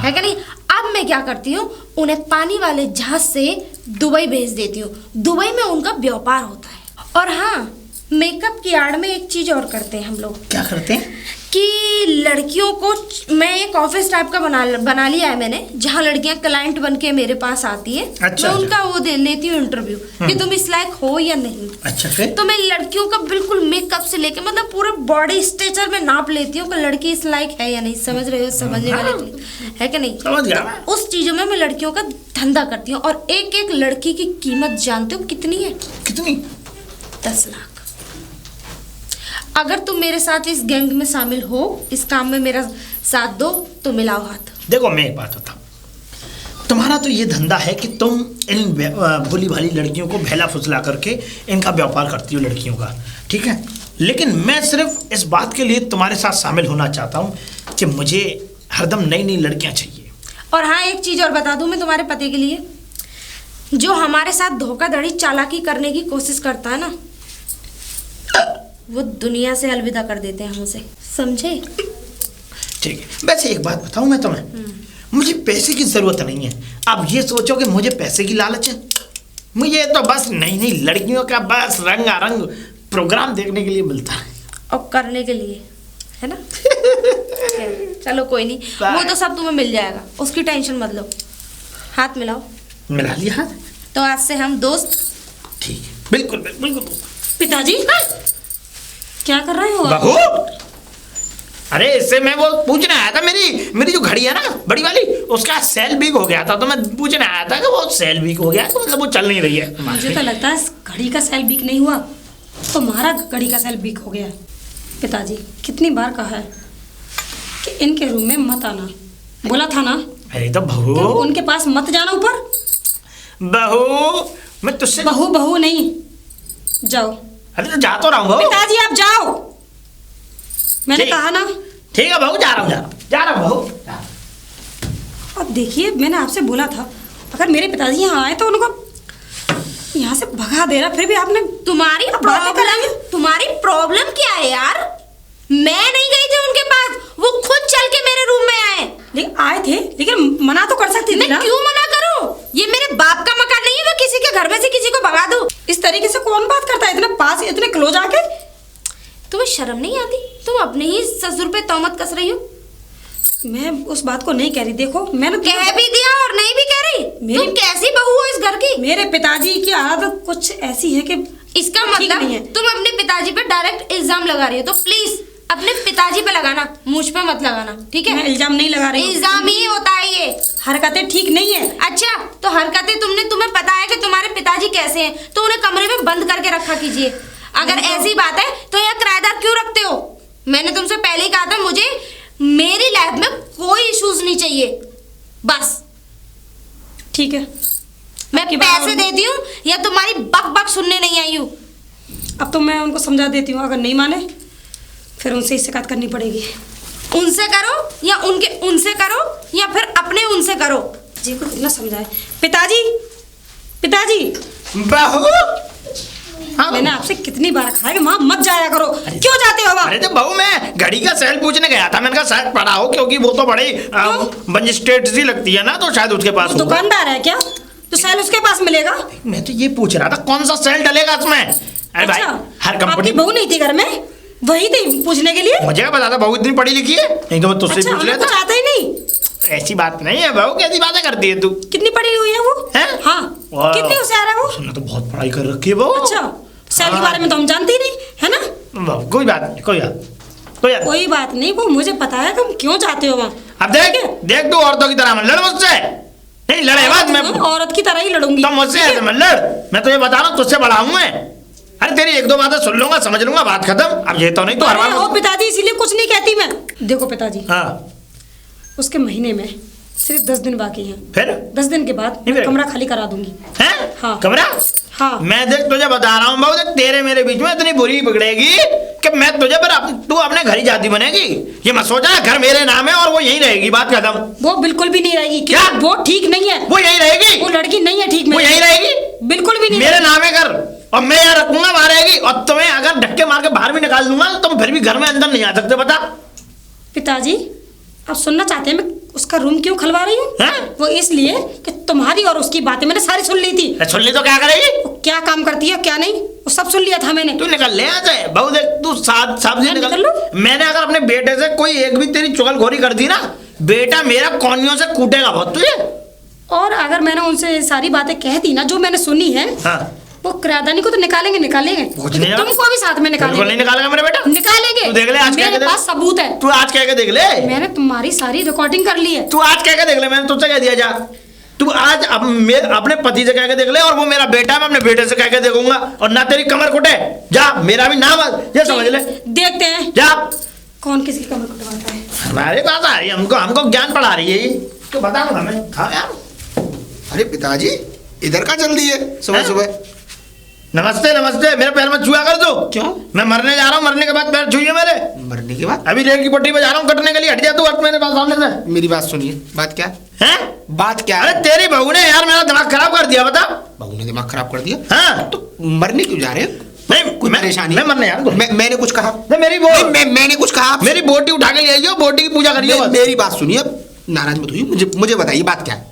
है क्या नहीं? अब मैं क्या करती हूँ, उन्हें पानी वाले जहाज से दुबई भेज देती हूँ। दुबई में उनका व्यापार होता है। और हाँ, मेकअप की आड़ में एक चीज और करते हैं हम लोग क्या करते हैं? कि लड़कियों को मैं एक ऑफिस टाइप का बना लिया है मैंने, जहाँ लड़कियां क्लाइंट बन के मेरे पास आती है। अच्छा, मैं उनका वो दे लेती हूँ इंटरव्यू कि तुम इस लायक हो या नहीं। अच्छा, फिर? तो मैं लड़कियों का बिल्कुल मेकअप से लेके मतलब पूरे बॉडी स्ट्रक्चर में नाप लेती हूँ कि लड़की इस लायक है या नहीं। समझ रहे हो? समझने वाले के लिए है कि नहीं? समझ गया। तो उस चीजों में मैं लड़कियों का धंधा करती हूँ। और एक एक लड़की की कीमत जानते हो कितनी है? कितनी? 10 लाख। अगर तुम मेरे साथ इस गैंग में शामिल हो, इस काम में मेरा साथ दो, तो मिलाओ हाथ। देखो मैं एक बात बताऊं, तुम्हारा तो ये धंधा है कि तुम इन भोली भाली लड़कियों को भैला फुसला करके इनका व्यापार करती हो लड़कियों का, ठीक है। लेकिन मैं सिर्फ इस बात के लिए तुम्हारे साथ शामिल होना चाहता हूँ कि मुझे हरदम नई नई लड़कियाँ चाहिए। और हाँ, एक चीज और बता दूं मैं तुम्हारे पति के लिए, जो हमारे साथ धोखाधड़ी चालाकी करने की कोशिश करता है ना, वो दुनिया से अलविदा कर देते हैं हम उसे। समझे? ठीक है। वैसे एक बात बताऊं मैं तुम्हें, मुझे पैसे की जरूरत नहीं है। आप ये सोचो कि मुझे पैसे की लालच है, मुझे तो बस नई नई लड़कियों का बस रंगारंग प्रोग्राम देखने के लिए मिलता है और करने के लिए, है ना? चलो कोई नहीं, वो तो सब तुम्हें मिल जाएगा, उसकी टेंशन मत लो। हाथ मिलाओ। मिला लिया हाथ? तो आज से हम दोस्त। ठीक है, बिल्कुल बिल्कुल बिल्कुल। पिताजी क्या कर रहे हो आप? बहू, अरे इससे मैं वो पूछने आया था, मेरी जो घड़ी है ना बड़ी वाली, उसका सेल वीक हो गया था, तो मैं पूछने आया था कि वो सेल वीक हो गया, तो मतलब वो चल नहीं रही है। मुझे तो लगता है इस घड़ी का सेल वीक नहीं हुआ, तुम्हारा घड़ी का सेल वीक हो गया है। पिताजी कितनी बार कहा है कि इनके रूम में मत आना, बोला था ना? अरे तो बहू, तो उनके पास मत जाना ऊपर। बहू मैं तुझसे बहू नहीं, जाओ। अरे तो जा तो रहा हूँ बहू। पिताजी आप जाओ, मैंने ठीक। कहा ना। ठीक है बहू, जा रहा हूँ बहू। अब देखिए, मैंने आपसे बोला था अगर मेरे पिताजी यहाँ आए तो उनको यहाँ से भगा देना, फिर भी आपने तुम्हारी प्रॉब्लम क्या है यार? मैं नहीं गई थी उनके पास, वो खुद चल के मेरे रूम में आए। लेकिन आए थे, लेकिन मना तो कर सकती थी ना। मैं क्यों मना करूं? ये मेरे बाप का मकान नहीं है, मैं किसी के घर में से किसी को भगा दूं। इस तरीके से कौन बात करता है, इतने पास, इतने क्लोज आके? तुम्हें शर्म नहीं आती? तुम अपने ही ससुर पे तोहमत कस रही हो। मैं उस बात को नहीं कह रही, देखो मैंने कह भी दिया और नहीं भी कह रही। तुम कैसी बहू हो इस घर की? मेरे पिताजी की आदत कुछ ऐसी है कि इसका ठीक मतलब नहीं है। तुम अपने पिताजी पे डायरेक्ट इल्जाम लगा रही हो, तो प्लीज अपने पिताजी पे लगाना, मुझ पे मत लगाना, ठीक है? मैं इल्जाम नहीं लगा रही हूँ। इल्जाम ही होता है ये। हरकतें ठीक नहीं है। अच्छा, तो हरकतें तुम्हें पता है कि तुम्हारे पिताजी कैसे हैं, तो उन्हें कमरे में बंद करके रखा कीजिए। अगर ऐसी बात है तो यहाँ किराएदार क्यों रखते हो? मैंने तुमसे पहले ही कहा था, मुझे मेरी लाइफ में कोई इश्यूज नहीं चाहिए, बस। ठीक है, मैं पैसे देती हूँ या तुम्हारी बक बक सुनने नहीं आई हूँ। अब तो मैं उनको समझा देती हूँ, अगर नहीं माने फिर उनसे ही शिकायत करनी पड़ेगी। उनसे करो या उनसे करो या फिर अपने उनसे करो। जी को इतना समझाए। पिताजी बहू, हाँ मैंने आपसे कितनी बार कहा है कि वहाँ मत जाया करो, क्यों जाते हो वहाँ? अरे तो बहू मैं घड़ी का सेल पूछने गया था, मैंने कहा शायद पड़ा हो, क्योंकि वो तो बड़ी मजिस्ट्रेट सी लगती है ना, तो शायद उसके पास होगा। दुकानदार है क्या तो सेल उसके पास मिलेगा? मैं तो ये पूछ रहा था कौन सा सेल डलेगा इसमें। अरे भाई, हर आपकी कंपनी बहू नहीं थी घर में, वही थी पूछने के लिए। मुझे क्या पता था बहू इतनी पढ़ी लिखी है, नहीं तो मैं तुझसे पूछ लेता। कुछ आता ही नहीं। ऐसी बात नहीं है बहू, कैसी बातें करती है तू? कितनी पढ़ी हुई है वो? हैं? हाँ, कितनी होशियार है वो? उसने तो बहुत पढ़ाई कर रखी है बहू। अच्छा, सेल के बारे में तो हम जानते ही नहीं, है ना? बहू कोई बात नहीं, कोई बात नहीं, वो मुझे पता है तुम क्यों जाते हो वहाँ। अब देख तू औरतों की तरह मत लड़ मुझसे, नहीं लड़े बात मैं औरत की तरह ही लड़ूंगी। तो मुझसे ऐसे मत लड़, मैं तुझे बता रहा हूँ तुझसे बड़ा हूँ मैं। अरे तेरी एक दो बातें सुन लूंगा, समझ लूंगा, बात खत्म। अब ये तो नहीं तो हर बार ओ पिताजी, इसीलिए कुछ नहीं कहती मैं। देखो पिताजी, हाँ उसके महीने में सिर्फ 10 दिन बाकी हैं। फिर 10 दिन के बाद नहीं, कमरा खाली करा दूंगी। हैं? हाँ। कमरा? हाँ। मैं देख तुझे बता रहा हूँ बहू, देख तेरे मेरे बीच में इतनी बुरी बिगड़ेगी कि मैं तुझे तू अपने घर ही जाती बनेगी। ये मत सोचा घर मेरे नाम है और वो यहीं रहेगी, बात खत्म। वो बिल्कुल भी नहीं रहेगी। क्या? वो ठीक नहीं है। वो यहीं रहेगी। वो लड़की नहीं है ठीक में। वो यहीं रहेगी, बिल्कुल भी नहीं। मेरे नाम है घर, और मैं यहाँ रखूंगा, वहां रहेगी। और तुम्हें अगर धक्के मार के बाहर भी निकाल दूंगा तो तुम फिर भी घर में अंदर नहीं आ सकते, बता। पिताजी आप सुनना चाहते हैं मैं उसका रूम क्यों खलवा रही हूँ? हैं? वो इसलिए कि तुम्हारी और उसकी बातें मैंने सारी सुन ली थी। सुन ली तो क्या करेगी? वो क्या काम करती है क्या नहीं, वो सब सुन लिया था मैंने। तू निकल ले आ जाए बहू, देख तू साथ साथ से मैं निकल। निकल मैंने अगर अपने बेटे से कोई एक भी तेरी चुगलखोरी कर दी ना, बेटा मेरा कोनियों से कूटेगा बहुत तुझे। और अगर मैंने उनसे सारी बातें कह दी ना जो मैंने सुनी है, हाँ वो किराएदानी को तो निकालेंगे कुछ नहीं लेकिन तुमको भी साथ में बिल्कुल नहीं निकालेंगे। निकालेगा मेरा बेटा। निकालेंगे। तू देख ले आज क्या मेरे कहते पास सबूत है। तू आज कह के देख ले। मैंने तुम्हारी सारी रिकॉर्डिंग कर ली है। तू आज कह के देख ले, मैंने तुझसे कह दिया जा। तू आज अपने पति से कह के देख ले, और वो मेरा बेटा है, मैं अपने बेटे से कह के देखूंगा, और ना तेरी कमर कुटे। जा, मेरा भी नाम ये समझ ले। देखते हैं जा, कौन किसी की कमर कुटवाता है। हमारे पास आ रही है, हमको ज्ञान पढ़ा रही है ये। तो बता दो हमें। हाँ यार। अरे पिताजी इधर का जल्दी है सुबह हैं? सुबह? नमस्ते नमस्ते, मेरे पैर में छुआ कर दो। क्यों? मैं मरने जा रहा हूँ, मरने के बाद पैर छुइए मेरे। मरने के बाद? अभी रेल की पट्टी पे जा रहा हूँ कटने के लिए, हट जा तू, हट मेरे पास सामने से। मेरी बात सुनिए, बात क्या है? हैं? बात क्या अरे है? तेरी बहू ने यार मेरा दिमाग खराब कर दिया, बता। बहू ने दिमाग खराब कर दिया? हाँ तो मरने क्यों जा रहे हैं? नहीं, कोई परेशानी? मैं मरने जा रहा हूँ। मैंने कुछ कहा? मेरी मैंने कुछ कहा? मेरी बोटी उठा के ले आइयो, बोटी की पूजा करियो। मेरी बात सुनिए, नाराज मत होइए। मुझे बताइए बात क्या है?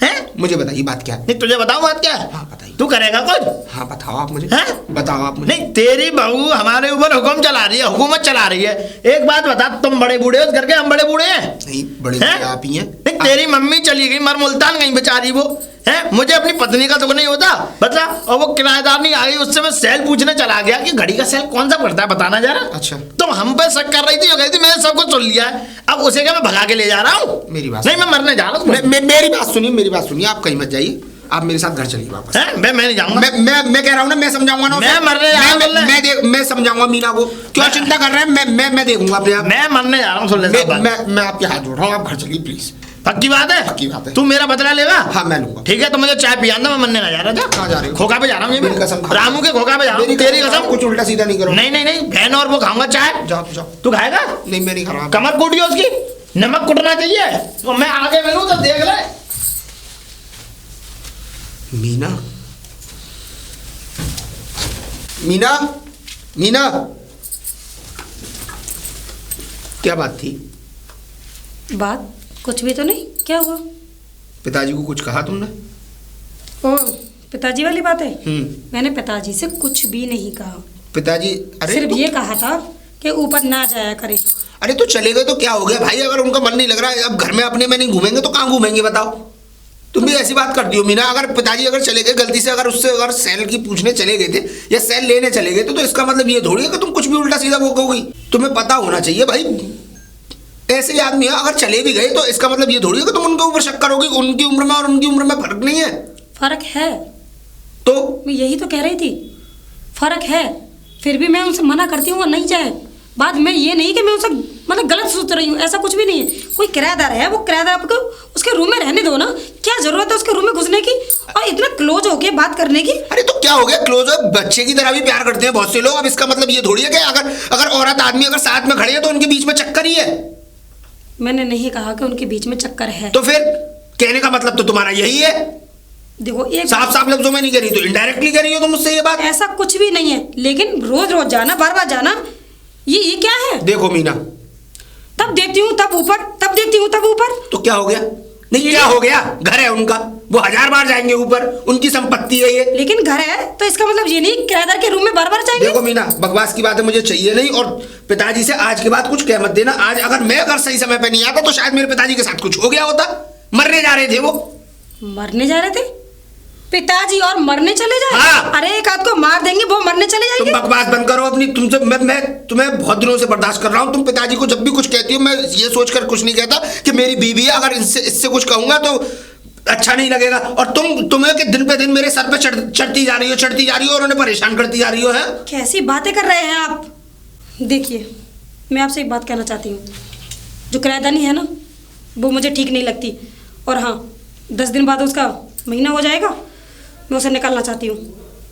हैं? मुझे बताइए बात क्या है? नहीं तुझे बताऊं बात क्या है? हाँ बताइए। तू करेगा कुछ? हाँ बताओ आप मुझे। हैं? बताओ आप मुझे। नहीं, तेरी बहू हमारे ऊपर हुक्म चला रही है, हुकूमत चला रही है। एक बात बता, तुम बड़े बूढ़े हो उस घर के, हम बड़े बूढ़े हैं? नहीं बड़े हैं? आप ही हैं। नहीं, तेरी मम्मी चली गई मर मुल्तान गई बेचारी वो है, मुझे अपनी पत्नी का दुख नहीं होता बता। और वो किराएदार नहीं आई, उससे मैं सेल पूछने चला गया कि घड़ी का सेल कौन सा पड़ता है, बताना जरा। अच्छा। तुम हम पे शक कर रही थी, जो कही थी मैंने सब कुछ सुन लिया है, अब उसे क्या मैं भगा के ले जा रहा हूँ? मेरी बात नहीं, मैं मरने जा रहा हूँ। मेरी बात सुनिए, मेरी बात सुनिए, आप कहीं मत जाइए, आप मेरे साथ घर चलिए वापस। मैं नहीं जाऊंगा। मैं कह रहा हूँ ना, मैं समझाऊंगा ना। मैं मरने जा रहा हूँ। मैं समझाऊंगा मीना को, क्यों चिंता कर रहे हैं? मैं देखूंगा अपने आप। मैं मरने जा रहा हूँ, सुन ले सब बात। मैं आपके हाथ जोड़ रहा हूँ, आप घर चलिए प्लीज। पक्की बात है? पक्की बात है। तू मेरा बदला लेगा? हाँ मैं लूंगा। ठीक है, तो मुझे चाय पिया, मैं मरने ना जा रहा था। कहाँ जा रहे हो? खोखा पे जा रहा हूँ, मेरी कसम खा। रामू के खोखा पे जा रहा हूँ। तेरी कसम। कुछ उल्टा सीधा नहीं करो। नहीं नहीं नहीं, बहन और वो खाऊंगा चाय। जाओ जाओ। तू खाएगा? नहीं मैं नहीं खा रहा। कमर कूटियो उसकी, नमक कुटना चाहिए। तो मैं आगे मिलूं तो देख ले। मीना, मीना, मीना, क्या बात थी? बात कुछ भी तो नहीं, क्या हुआ? पिताजी को कुछ कहा तुमने? ओ पिताजी वाली बात है। हम्म। मैंने पिताजी से कुछ भी नहीं कहा। पिताजी? अरे सिर्फ ये कहा था कि ऊपर ना जाया करे। अरे तो चले गए तो क्या हो गया भाई? अगर उनका मन नहीं लग रहा है, अब घर में अपने में नहीं घूमेंगे तो कहाँ घूमेंगे बताओ? तुम भी ऐसी बात करती हो मीना। अगर पिताजी अगर चले गए गलती से, अगर उससे अगर सेल की पूछने चले गए थे या सेल लेने चले गए थे, तो इसका मतलब ये थोड़ी है कि तुम कुछ भी उल्टा सीधा वो कहोगी। तुम्हें पता होना चाहिए भाई, ऐसे आदमी है, अगर चले भी गए तो इसका मतलब ये थोड़ी है कि तुम उनके ऊपर शक करोगे। उनकी उम्र में और उनकी उम्र में फर्क नहीं है। फर्क है तो मैं यही तो कह रही थी, फर्क है। फिर भी मैं उनसे मना करती हूँ वो नहीं जाए। बात मैं ये नहीं कि मैं उनसे मतलब गलत सोच रही हूँ, ऐसा कुछ भी नहीं है। कोई किराएदार है, वो किराएदार आपको उसके रूम में रहने दो ना। क्या जरूरत है उसके रूम में घुसने की और इतना क्लोज होके बात करने की? अरे तो क्या हो गया? क्लोज हो, बच्चे की तरह भी प्यार करते हैं बहुत से लोग। अब इसका मतलब ये थोड़ी है कि अगर अगर औरत आदमी अगर साथ में खड़े हैं तो उनके बीच में चक्कर ही है। मैंने नहीं कहा कि उनके बीच में चक्कर है। तो फिर कहने का मतलब तो तुम्हारा यही है। देखो एक साफ साफ लफ्जों में नहीं कह रही तो इनडायरेक्टली कह रही हो तुम मुझसे ये बात। ऐसा कुछ भी नहीं है, लेकिन रोज रोज जाना, बार बार जाना, ये क्या है? देखो मीना, तब देखती हूँ तब ऊपर, तब देखती हूँ तब ऊपर। तो क्या हो गया? नहीं क्या हो गया? घर है उनका, वो 1000 बार जाएंगे ऊपर, उनकी संपत्ति है ये। लेकिन घर है तो इसका मतलब ये नहीं किराएदार के रूम में बार बार जाएंगे। देखो मीना, बकवास की बातें मुझे चाहिए नहीं, और पिताजी से आज के बाद कुछ कह मत देना। आज अगर मैं अगर सही समय पे नहीं आता तो शायद मेरे पिताजी के साथ कुछ हो गया होता। मरने जा रहे थे वो। मरने जा रहे थे पिताजी और मरने चले जाए? हाँ। अरे एक आध को मार देंगे वो मरने चले तुम जाएंगे। बकवास बंद करो अपनी। तुमसे मैं तुम्हें बहुत दिनों से बर्दाश्त कर रहा हूँ। तुम पिताजी को जब भी कुछ कहती हो, मैं ये सोचकर कुछ नहीं कहता कि मेरी बीवी है, अगर इससे कुछ कहूंगा तो अच्छा नहीं लगेगा। और तुम्हें कि दिन पे दिन मेरे सर पे चढ़ती जा रही हो और उन्हें परेशान करती जा रही हो। है कैसी बातें कर रहे हैं आप? देखिए मैं आपसे एक बात कहना चाहती हूँ, जो किराएदानी है ना वो मुझे ठीक नहीं लगती। और हाँ, 10 दिन बाद उसका महीना हो जाएगा, मैं उसे निकालना चाहती हूँ।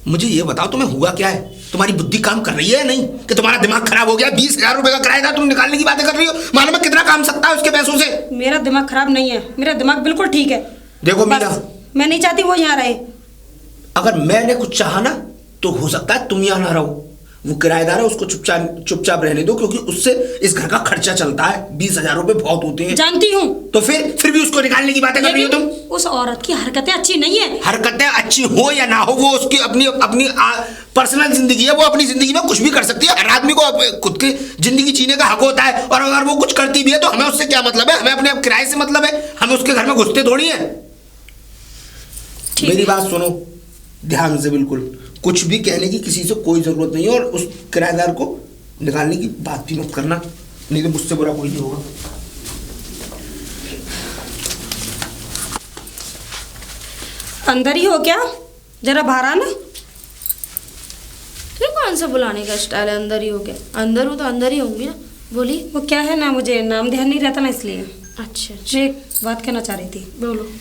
मुझे ये बताओ तुम्हें हुआ क्या है? तुम्हारी बुद्धि काम कर रही है नहीं कि तुम्हारा दिमाग खराब हो गया? 20,000 रुपए का किराया तुम निकालने की बातें कर रही हो। मालूम है कितना काम सकता है उसके पैसों से? मेरा दिमाग खराब नहीं है, मेरा दिमाग बिल्कुल ठीक है। देखो बस, मीना, मैं नहीं चाहती वो यहाँ रहे। अगर मैंने कुछ चाहा ना तो हो सकता है तुम यहाँ ना रहो, वो किराएदार है, उसको चुपचाप चुपचाप रहने दो, क्योंकि उससे इस घर का खर्चा चलता है। 20,000 रुपए बहुत होते हैं। जानती हूँ। तो फिर भी उसको निकालने की बातें कर रही हो तुम। उस औरत की हरकतें अच्छी नहीं है। हरकतें अच्छी हो या ना हो, वो उसकी अपनी अपनी पर्सनल जिंदगी है। वो अपनी जिंदगी में कुछ भी कर सकती है। हर आदमी को खुद की जिंदगी जीने का हक होता है, और अगर वो कुछ करती भी है तो हमें उससे क्या मतलब है? हमें अपने किराए से मतलब है। हम उसके घर में घुसते थोड़ी हैं। मेरी बात सुनो ध्यान से, बिल्कुल कुछ भी कहने की किसी से कोई जरूरत नहीं है, और उस किराएदार को निकालने की बात भी मत करना, नहीं तो मुझसे बुरा कोई नहीं होगा। अंदर ही हो क्या? जरा बाहर आना। ये कौन सा बुलाने का स्टाइल है? अंदर ही हो क्या? अंदर हूँ तो अंदर ही होंगी ना। बोली। वो क्या है ना, मुझे नाम ध्यान नहीं रहता ना, इसलिए। अच्छा मैं एक बात कहना चाह रही थी। बोलो।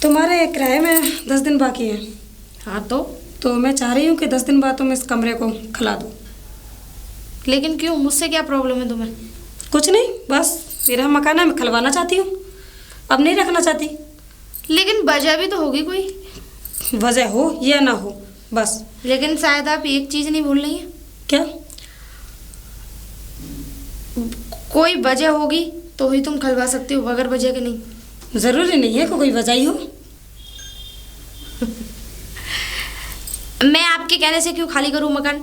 तुम्हारे किराए में 10 दिन बाकी हैं। हाँ तो मैं चाह रही हूँ कि 10 दिन बाद तुम इस कमरे को खिला दो। लेकिन क्यों? मुझसे क्या प्रॉब्लम है तुम्हें? कुछ नहीं, बस मेरा मकान है, मैं खिलवाना चाहती हूँ, अब नहीं रखना चाहती। लेकिन वजह भी तो होगी कोई। वजह हो या ना हो, बस। लेकिन शायद आप एक चीज नहीं भूल रही हैं। क्या? कोई वजह होगी तो ही तुम खलवा सकती हो, अगर वजह के नहीं। जरूरी नहीं है कि कोई वजह ही हो। मैं आपके कहने से क्यों खाली करूं मकान?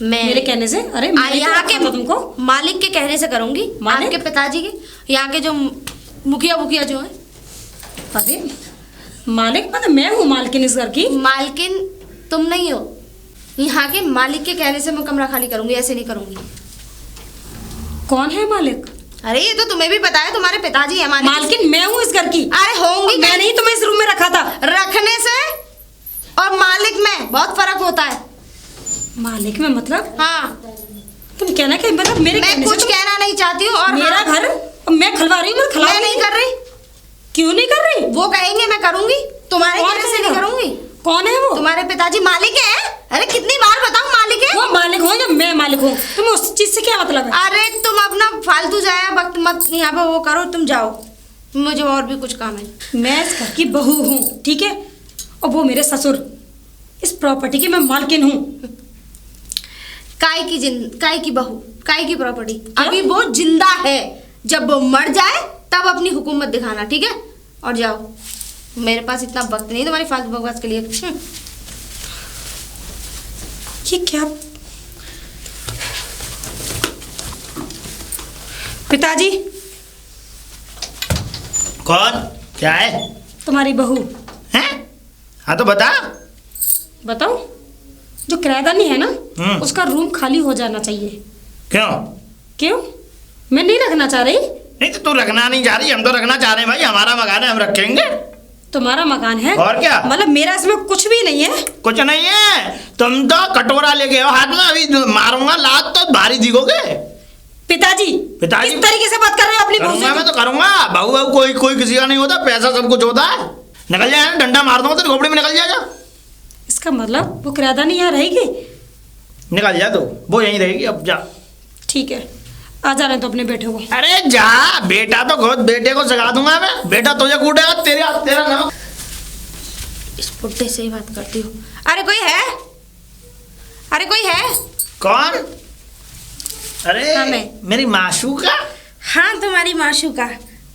मैं मेरे कहने से? अरे मैंने यहाँ तो के रखा था तुमको। मालिक के कहने से करूंगी। मालिक? आपके पिताजी के, यहाँ के जो मुखिया जो हैं। अरे मालिक मतलब मैं हूँ मालकिन इस घर की। मालकिन तुम नहीं हो, यहाँ के मालिक के कहने से मैं कमरा खाली करूंगी, ऐसे नहीं करूंगी। कौन है मालिक? अरे ये तो तुम्हें भी पता है, तुम्हारे पिताजी है मालिक। मालकिन मैं हूँ इस घर की। अरे होंगी, मैं नहीं तुम्हें इस रूम में रखा था। रखने से और मालिक में बहुत फर्क होता है। मालिक में मतलब? हाँ, तुम कहना कि मतलब मेरे मैं कहने से कुछ कहना नहीं चाहती हूँ। और मेरा हाँ, घर मैं खिलवा रही हूँ, मैं नहीं कर रही। क्यों नहीं कर रही? वो कहेंगे मैं करूंगी, तुम्हारे कौन कहने से कहेगा? नहीं करूंगी। कौन है वो? तुम्हारे पिताजी मालिक है। अरे कितनी बार बताऊं मालिक है। वो मालिक हो या मैं मालिक हूँ, तुम्हें उस चीज से क्या मतलब है? अरे तुम अपना फालतू जाया वक्त मत यहाँ पे वो करो, तुम जाओ, मुझे और भी कुछ काम है। मैं इस घर की बहू हूँ, ठीक है, और वो मेरे ससुर। इस प्रॉपर्टी की मैं मालकिन हूँ। काय की बहू, काय की प्रॉपर्टी? अभी वो जिंदा है, जब वो मर जाए तब अपनी हुकूमत दिखाना, ठीक है? और जाओ, मेरे पास इतना वक्त नहीं तुम्हारी फालतू बकवास के लिए। ये क्या? पिताजी। कौन? क्या है? तुम्हारी बहू हैं? हाँ तो बता। बताओ। जो किराएदानी है ना, उसका रूम खाली हो जाना चाहिए। क्यों? क्यों? मैं नहीं रखना चाह रही। नहीं तो तू रखना नहीं चाह रही, हम तो रखना चाह रहे हैं भाई, हमारा मकान है, हम रखेंगे। तुम्हारा मकान है और क्या? मतलब मेरा इसमें कुछ भी नहीं है। कुछ नहीं है, तुम तो कटोरा लेके आओ हाथ में, अभी मारूंगा लात तो भारी दिखोगे। पिताजी किस तरीके से बात कर रहे हो अपनी बहू करूंगा, से? मैं तो करूंगा। बहू बहू कोई किसी का नहीं होता, पैसा सब कुछ होता है। निकल जाए, डंडा मार दूंगा तो खोपड़ी में निकल जाएगा। इसका मतलब वो किराएदानी यहाँ रहेगी? निकल जा, तो वो यहीं रहेगी, अब जा। ठीक है, आ जा रहे तो अपने बेटे को। अरे जा, बेटा तो खुद बेटे को सिखा दूंगा मैं, बेटा तुझे कूटेगा, तेरा नाम। इस बुड्ढे से ही बात करती हूँ। अरे कोई है? अरे कोई है? कौन? अरे हाँ, मैं। मेरी माशूका। हाँ, तुम्हारी माशूका।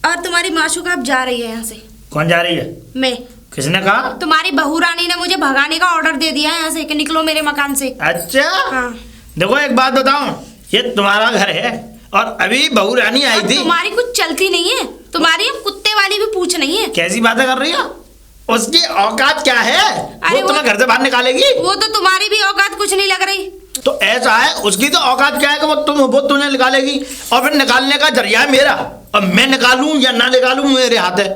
और तुम्हारी माशूका अब जा रही है यहाँ से। कौन जा रही है? मैं। किसने कहा? तुम्हारी बहू रानी ने मुझे भगाने का ऑर्डर दे दिया है यहाँ से कि निकलो मेरे मकान से। अच्छा। हाँ। देखो एक बात बताऊं, ये तुम्हारा घर है और अभी बहू रानी आई थी। तुम्हारी कुछ चलती नहीं है, तुम्हारी अब कुत्ते वाली भी पूछ नहीं है। कैसी बातें कर रही हो? उसकी औकात क्या है? अरे वो तुम्हें घर से बाहर निकालेगी? वो तो तुम्हारी भी औकात कुछ नहीं लग रही। तो ऐसा है, उसकी तो औकात क्या है कि वो तुझे निकालेगी, और फिर निकालने का जरिया है मेरा, और मैं निकालूं या ना निकालूं मेरे हाथ है।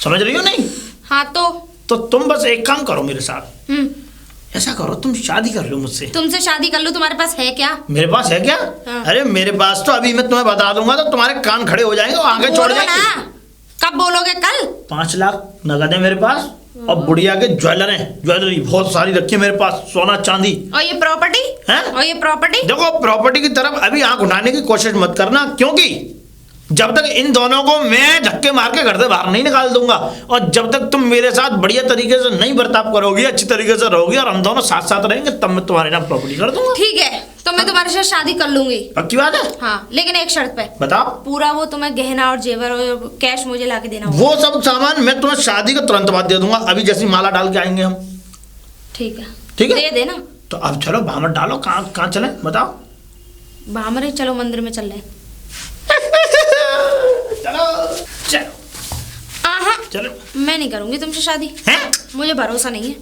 समझ रही हो नहीं? हाँ तो तुम बस एक काम करो मेरे साथ। ऐसा करो, तुम शादी कर लो मुझसे। तुमसे शादी कर लो, तुम्हारे पास है क्या? मेरे पास है क्या? हाँ। अरे मेरे पास तो अभी मैं तुम्हें बता दूंगा तो तुम्हारे कान खड़े हो जाएंगे, आगे छोड़ बोलो जाएंगे। ना, कब बोलोगे? कल? 5 लाख नगद है मेरे पास, और बुढ़िया के ज्वेलरी बहुत सारी रखी है मेरे पास, सोना चांदी। और ये प्रॉपर्टी है? और ये प्रॉपर्टी? देखो प्रॉपर्टी की तरफ अभी आंख उठाने की कोशिश मत करना, क्योंकि जब तक इन दोनों को मैं धक्के मार के घर से बाहर नहीं निकाल दूंगा, और जब तक तुम मेरे साथ बढ़िया तरीके से नहीं बर्ताव करोगी, अच्छी तरीके से रहोगी और हम दोनों साथ साथ रहेंगे, तब मैं तुम्हारे नाम प्रॉपर्टी कर दूंगा। ठीक है, तो मैं तुम्हारे साथ शादी कर लूंगी। पक्की बात है? हाँ, लेकिन एक शर्त पे। बताओ। पूरा वो तुम्हें गहना और जेवर और कैश मुझे ला के देना होगा। वो सब सामान मैं तुम्हें शादी के तुरंत बाद दे दूंगा, अभी जैसी माला डाल के आएंगे हम। ठीक है, ठीक है, दे देना। तो अब चलो भामर डालो, कहाँ चले बताओ। भामरे चलो, मंदिर में चल रहे। चलो चलो चलो। मैं नहीं करूंगी तुमसे शादी। हैं? मुझे भरोसा नहीं है।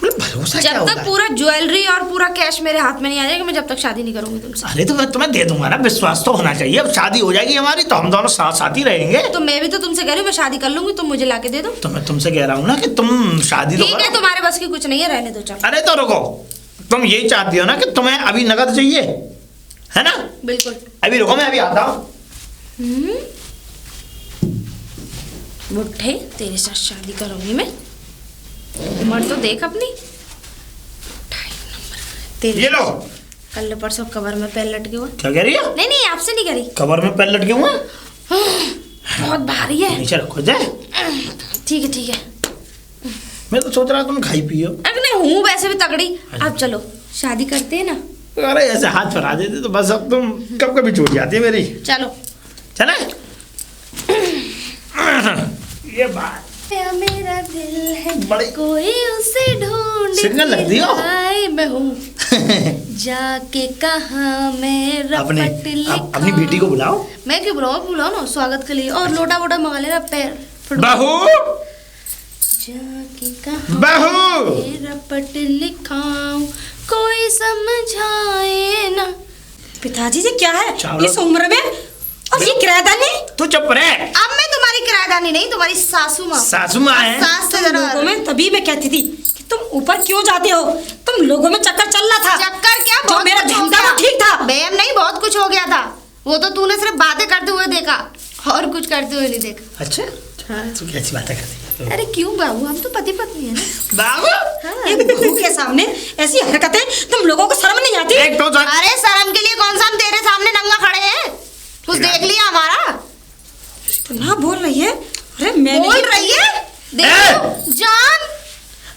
भरोसा क्या जब होता तक है? पूरा ज्वेलरी और पूरा कैश मेरे हाथ में नहीं आ जाएगा, मैं जब तक शादी नहीं करूंगी तुमसे। अरे तो मैं तुम्हें दे दूंगा ना, विश्वास तो होना चाहिए। अब शादी हो जाएगी हमारी तो हम दोनों साथ साथ ही रहेंगे। तो मैं भी तो तुमसे कह रही हूँ मैं शादी कर लूंगी, तुम मुझे ला के दे दो। तो मैं तुमसे कह रहा हूँ ना कि तुम शादी तो ठीक है, करो। तुम्हारे बस की कुछ नहीं है, रहने दो चलो। अरे तो रुको, तुम यही चाहती हो ना कि तुम्हें अभी नगद चाहिए, है ना? बिल्कुल। अभी रुको, मैं अभी आता हूँ। बुढ़े, तेरे साथ शादी करूंगी मैं। उम्र तो देख अपनी। तेरे ये लो। कल परसों कबर में पैर लटके हुए। क्या कह रही है? नहीं, आपसे नहीं करी। कबर में पैर लटके हुए? बहुत भारी है। नीचे रखो जाए। ठीक है। मैं तो सोच रहा तुम खाई पियो। अरे हूँ वैसे भी तगड़ी। अब चलो शादी करते हैं ना। अरे ऐसे हाथ फरा देते तो बस, अब तुम कब कभी छूट जाती है मेरी। चलो चले। ये बात मेरा दिल है बड़ी कोई उसे ढूंढ सिग्नल लग दियो। मैं हूँ जाके कहा मेरा अपनी बेटी को बुलाओ। मैं क्यों बुलाओ ना स्वागत के लिए, और लोटा वोटा मंगा लेना पैर। बहू जाके कहा बहू मेरा पट लिखाऊं कोई समझाए ना। पिताजी जी क्या है चावलों- इस उम्र में, और ये किराएदानी? तू चुप रहे। अब मैं तुम्हारी किराएदानी नहीं, तुम्हारी सासू माँ। सासू माँ है। सास से तुम जरा लोगों में तभी मैं कहती थी कि तुम ऊपर क्यों जाते हो, तुम लोगों में चक्कर चल रहा था। चक्कर क्या, जो बहुत मेरा कुछ हो धंधा गया। वो ठीक था। बेम नहीं, बहुत कुछ हो गया था। वो तो तूने सिर्फ बातें करते हुए देखा और कुछ करते हुए नहीं देखा। अच्छा, हाँ। तू कैसी बातें करती है? अरे क्यों बाबू, हम तो पति पत्नी है ना। बाबू एक बहू के सामने ऐसी हरकतें, तुम लोगों को शर्म नहीं आती? एक तो अरे शर्म के लिए कौन सा हम तेरे सामने नंगा खड़े हैं? कुछ देख लिया हमारा? तो ना बोल रही है। अरे मैं बोल नहीं, रही है, देखो जान।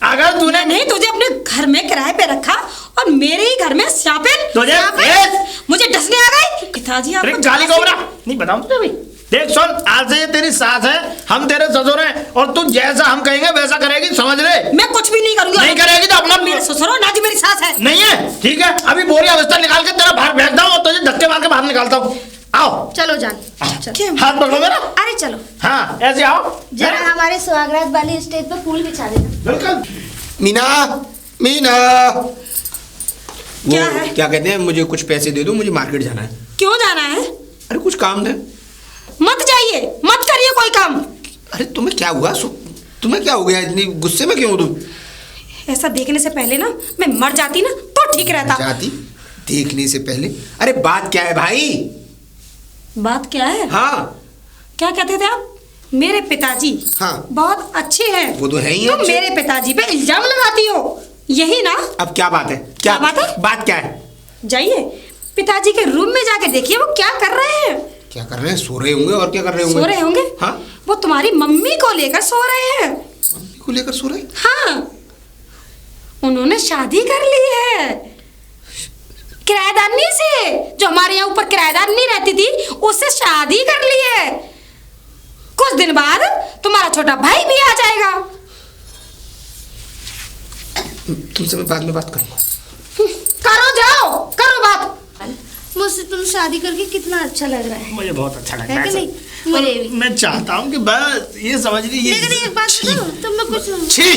अगर तूने नहीं तुझे अपने घर में किराए पे रखा और मेरे ही घर में शापिन तुझे मुझे डसने आ गई। पिताजी आप गाली गोबरा नहीं बताऊं तुझे अभी। देख सुन, आज से ये तेरी सास है, हम तेरे ससुर हैं, और तू जैसा हम कहेंगे वैसा करेगी, समझ ले। मैं कुछ भी नहीं करूंगी। नहीं करेगी तो अपना मेरे ससुर हो, ना जी मेरी सास है। नहीं है, ठीक है। अभी बोरी अवस्था निकाल के तेरा बाहर फेंकता हूँ और तुझे धक्के मार के बाहर निकालता हूँ। आओ चलो जान, क्या? हाथ पकड़ो मेरा। अरे चलो हाँ ऐसे आओ जरा हमारे स्वागत वाली स्टेज पर फूल बिछा देना। बिल्कुल। मीना, मीना, क्या वो है? क्या कहते हैं, मुझे कुछ पैसे दे दो, मुझे मार्केट जाना है। क्यों जाना है? अरे कुछ काम है। मत जाइए, मत करिए कोई काम। अरे तुम्हें क्या हुआ? तुम्हें क्या हो गया? इतनी गुस्से में क्यों हो तुम? ऐसा देखने से पहले ना मैं मर जाती ना तो ठीक रहता। जाती देखने से पहले? अरे बात क्या है भाई? बात क्या है? हाँ क्या कहते थे आप? मेरे पिताजी हाँ। बहुत अच्छे हैं। वो तो है ही तुम अच्छे। मेरे पिताजी पे इल्जाम लगाती हो, यही ना? अब क्या बात है? क्या बात है? बात क्या है? जाइए पिताजी के रूम में जाके देखिए वो क्या कर रहे हैं। क्या कर रहे हैं? सो रहे होंगे, और क्या कर रहे होंगे? सो रहे होंगे? हाँ। वो तुम्हारी मम्मी को लेकर सो रहे हैं। मम्मी को लेकर सो रहे? हाँ, उन्होंने शादी कर ली है किराएदारनी से, जो हमारे यहाँ ऊपर किराएदारनी रहती थी उससे शादी कर ली है। कुछ दिन बाद तुम्हारा छोटा भाई भी आ जाएगा। तुमसे मैं बाद में बात करूंगा। करो, जाओ करो बात। मुझसे तुम शादी करके कितना अच्छा लग रहा है। मुझे बहुत अच्छा लग है रहा कि है नहीं? मुझे भी। मैं चाहता हूँ कि बस ये समझ लीजिए। लेकिन एक बात बताओ, तुम मैं कुछ छी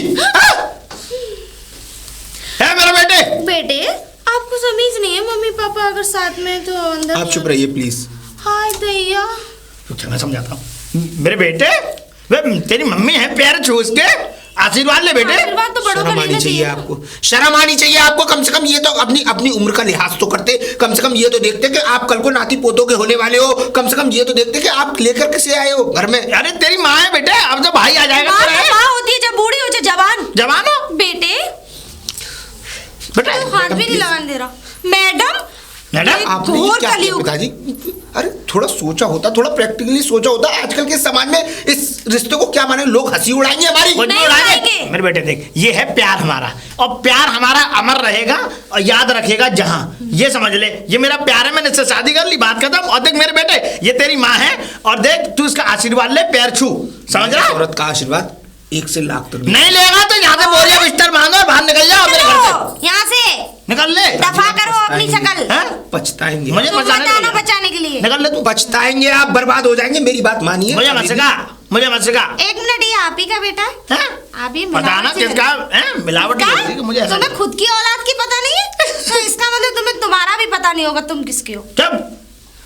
है मेरे बेटे। बेटे आपको समझ नहीं है, मम्मी पापा अगर साथ में तो अंदर आप चुप रहिए प्लीज। हाय दैया। क्या मैं समझाता हूँ मेरे बेटे, वे तेरी मम्मी है, पैर छूस के आशीर्वाद ले बेटे। आशीर्वाद तो बड़ों का शर्म आनी लेना चाहिए चाहिए। आपको, शर्म आनी चाहिए आपको। कम से कम ये तो अपनी अपनी उम्र का लिहाज तो करते, कम से कम ये तो देखते कि आप कल को नाती पोतों के होने वाले हो। कम से कम ये तो देखते कि आप लेकर किसे आए हो घर में। अरे तेरी माँ है बेटे, अब तो भाई आ जाएगा माँ तेरा है। माँ होती है जब बूढ़ी हो जाए जवान। जवान हो बेटे बेटा। तो हाथ भी नहीं लगाने दे रहा। मैडम मैडम आपने ये घोर क्या किया कलयुग। पिताजी? अरे थोड़ा सोचा होता, थोड़ा प्रैक्टिकली सोचा होता। आजकल के समाज में इस रिश्ते को क्या माने, लोग हंसी उड़ाएंगे हमारी। कुछ नहीं नहीं उड़ाएंगे। उड़ाएंगे। मेरे बेटे देख, ये है प्यार हमारा, और प्यार हमारा अमर रहेगा और याद रखेगा जहां। ये समझ ले, ये मेरा प्यार है, मैंने इससे शादी कर ली, बात खत्म। और देख मेरे बेटे, ये तेरी माँ है, और देख तू इसका आशीर्वाद ले, पैर छू, समझ रहा? औरत का आशीर्वाद 1 से लाख तक नहीं लेगा तो यहाँ से बोरिया बिस्तर बांधो और बाहर निकल जाओ मेरे घर से। चलो यहाँ से निकल ले। दफा करो अपनी शक्ल। हैं? पछताएंगे। मुझे तुम बचाने बताना दो। बचाने के लिए। निकल ले तू। पछताएंगे, आप बर्बाद हो जाएंगे। मेरी बात मानिए। मुझे मत सिखा, मुझे मत सिखा। एक मिनट, ये आप ही का बेटा है? हैं? आप ही पता ना मिलावट से किसका है, मिलावटी क्या? लग रही है मुझे ऐसा। तुम्हें खुद की औलाद की पता नहीं है तो इसका मतलब तुम्हें तुम्हारा भी पता नहीं होगा तुम किसके हो। चुप,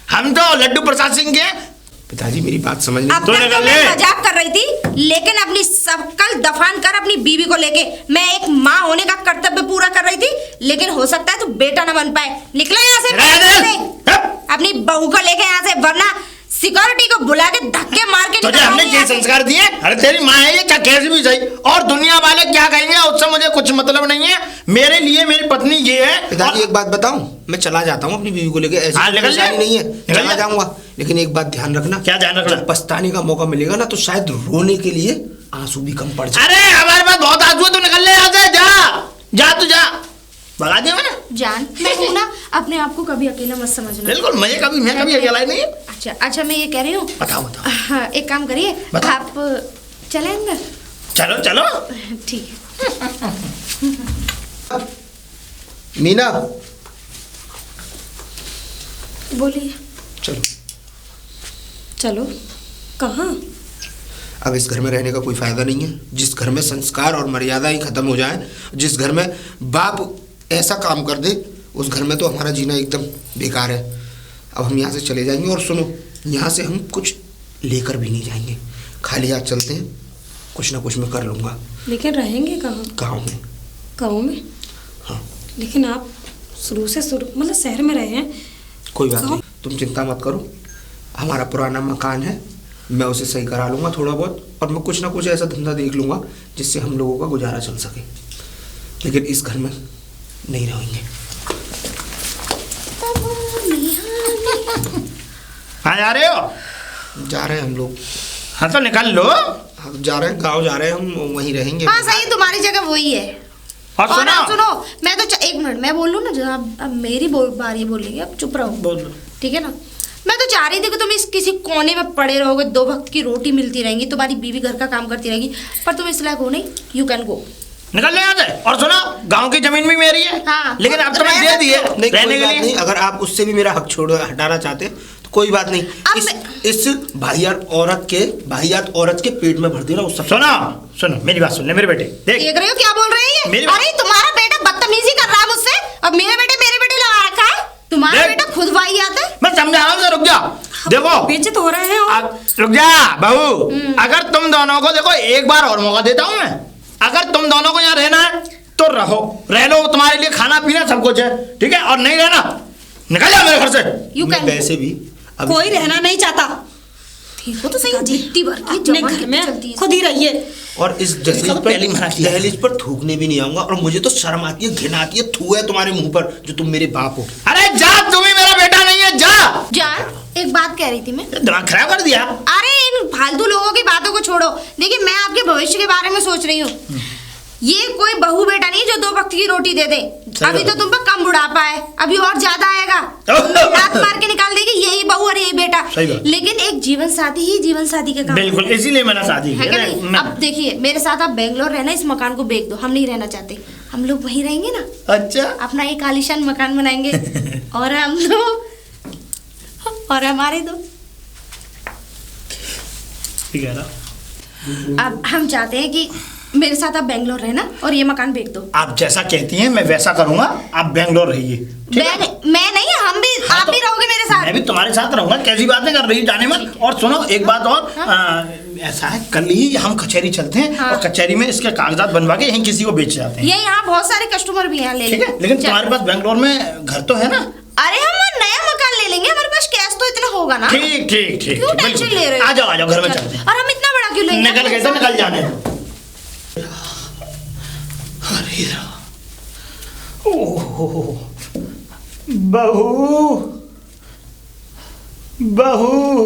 हम तो लड्डू प्रसाद सिंह के। पिताजी मेरी बात समझ अब नहीं। तक तो तो निकल मैं ले। मजाक कर रही थी, लेकिन अपनी शक्ल दफान कर अपनी बीवी को लेके मैं एक माँ होने का कर्तव्य पूरा कर रही थी, लेकिन हो सकता है तू बेटा न बन पाए। निकला यहाँ से रह दे। अपनी बहू को लेके यहाँ से, वरना सिक्योरिटी को बुला के धक्के मार के तुझे हमने निकलवाऊंगी ये यहाँ से। संस्कार दिए? अरे तेरी माँ है ये, क्या कैसी भी सही, और दुनिया वाले क्या कहेंगे उससे मुझे कुछ मतलब नहीं है। मेरे लिए मेरी पत्नी ये है। पिताजी एक बात बताऊं, मैं चला जाता हूँ अपनी बीवी को लेके, ऐसी हाँ, निकल परेशानी जा। नहीं है, निकल चला जा। जाऊंगा। लेकिन एक बात ध्यान रखना, क्या ध्यान रखना? जब पछताने का मौका मिलेगा ना, तो शायद रोने के लिए आंसू भी कम पड़ जाए। अरे हमारे पास बहुत आंसू है, तू निकल ले यहाँ से, जा तू जा। भगा दिया मैंने। जान, मैं हूं ना, अपने आप को कभी अकेला मत समझना। बिल्कुल, मैं कभी अकेला ही नहीं। अच्छा अच्छा, मैं ये कह रही हूँ, बताओ बताओ। हाँ, एक काम करिए, बताओ। आप चले अंदर। चलो चलो। ठीक है। मीना बोलिए। चलो, चलो कहाँ? अब इस घर में रहने का कोई फायदा नहीं है। जिस घर में संस्कार और मर्यादा ही खत्म हो जाए, जिस घर में बाप ऐसा काम कर दे, उस घर में तो हमारा जीना एकदम बेकार है। अब हम यहाँ से चले जाएंगे, और सुनो, यहाँ से हम कुछ लेकर भी नहीं जाएंगे, खाली हाथ चलते हैं। कुछ ना कुछ मैं कर लूँगा। लेकिन रहेंगे कहाँ? गाँव में। गाँव में? हाँ, लेकिन आप शुरू मतलब शहर में रहे हैं। कोई बात गाँव? नहीं, तुम चिंता मत करो। हमारा पुराना मकान है, मैं उसे सही करा लूँगा थोड़ा बहुत, और मैं कुछ ना कुछ ऐसा धंधा देख लूँगा जिससे हम लोगों का गुजारा चल सके। लेकिन इस घर में नहीं रहेंगे। कहाँ जा रहे हो? जा रहे हैं हम लोग। हाँ तो निकल लो। हम जा रहे हैं, गाँव जा रहे हैं, हम वहीं रहेंगे। हाँ सही, तुम्हारी जगह वही है। और और सुनो। आप सुनो, मैं तो एक मिनट मैं बोल लूँ ना, जब अब मेरी बारी बोलेंगे, अब चुप रहो, बोलो। ठीक है ना? मैं तो चाह रही थी कि तुम इस किसी कोने में पड़े रहोगे, 2 वक्त की रोटी मिलती रहेगी, तुम्हारी बीवी घर का काम करती रहेगी, पर तुम इस लायक हो नहीं। You can go. निकल ले यहाँ से। और सुनो, गांव की जमीन भी मेरी है। हाँ। लेकिन अब तो मैं दे दिए नहीं, कोई रहने के बात लिए। नहीं। अगर आप उससे भी मेरा हक छोड़ हटाना चाहते हैं तो कोई बात नहीं। अब इस वाहियात औरत के पेट में भर देना उस सब। सुनो सुनो, मेरी बात सुन ले मेरे बेटे, देख। देख रहे हो क्या बोल रहे हैं मेरी ये? बात- अरे तुम्हारा बेटा बदतमीजी कर रहा है मुझसे, अब मेरे बेटे लगा रखा है। तुम्हारा देख। बेटा खुद वाही आता है। मैं समझा रहा हूँ, रुक जा। देखो बेइज्जत हो रहे हैं और रुक जा बहू। अगर तुम दोनों को, देखो एक बार और मौका देता हूँ मैं, अगर तुम दोनों को यहाँ रहना है तो रह लो, तुम्हारे लिए खाना पीना सब कुछ है, ठीक है? और नहीं रहना, निकल जाओ मेरे घर से। यू मैं कैन वैसे भी अभी कोई रहना नहीं चाहता। देखो तो सही, जितनी भर की अपने जवान घर कितनी में चलती है। खुद ही रहिए। और इस इसका तो पहले ही मना किया। दहलीज पर थूकने भी नहीं आऊंगा। और मुझे तो शर्म आती है, घिन आती है, थू है तुम्हारे मुंह पर जो तुम मेरे बाप हो। अरे जा, तुम ही मेरा बेटा नहीं है, जा। जान, एक बात कह रही थी मैं। दिमाग खराब कर दिया। अरे इन फालतू लोगों की बातों को छोड़ो। देखिए, मैं आपके भविष्य के बारे में सोच रही हूँ। ये कोई बहू बेटा नहीं जो 2 वक्त की रोटी दे दे। अभी तो तुम पर कम बुढ़ापा है, अभी और ज्यादा आएगा। लात मार के निकाल देगी यही बहू और यही बेटा। सही बात। लेकिन एक जीवन साथी ही जीवन साथी के काम बिल्कुल, इसीलिए मैंने शादी है की क्या है। नहीं? मैं- अब देखिए, मेरे साथ आप बेंगलोर रहना, इस मकान को बेच दो, हम नहीं रहना चाहते। हम लोग वहीं रहेंगे ना, अच्छा, अपना एक आलीशान मकान बनाएंगे और हम दो और हमारे 2। ठीक है ना? अब हम चाहते हैं कि मेरे साथ आप बेंगलोर रहना और ये मकान बेच दो। आप जैसा कहती हैं मैं वैसा करूंगा। आप बेंगलोर रहिए, ठीक है? मैं नहीं, हम भी, हाँ, आप तो भी रहोगे मेरे साथ। मैं भी तुम्हारे साथ रहूंगा। कैसी बातें कर रही, जाने मत। और सुनो एक बात और, ऐसा है, कल ही हम कचहरी चलते हैं। हाँ। और कचहरी में इसके कागजात बनवा के यहीं किसी को बेच जाते हैं, ये यहाँ बहुत सारे कस्टमर भी हैं, ले ठीक है? लेकिन तुम्हारे पास बेंगलोर में घर तो है ना? अरे हम नया मकान ले लेंगे, हमारे पास कैश तो इतना होगा ना। ठीक ठीक ठीक, क्यों बिल्कुल। टेंशन ले रहे हो? आ जाओ घर में चलो। चलते हैं। और हम इतना बड़ा क्यों लेंगे? निकल गए तो निकल जाने दो। अरे ओह, बहू, बहू,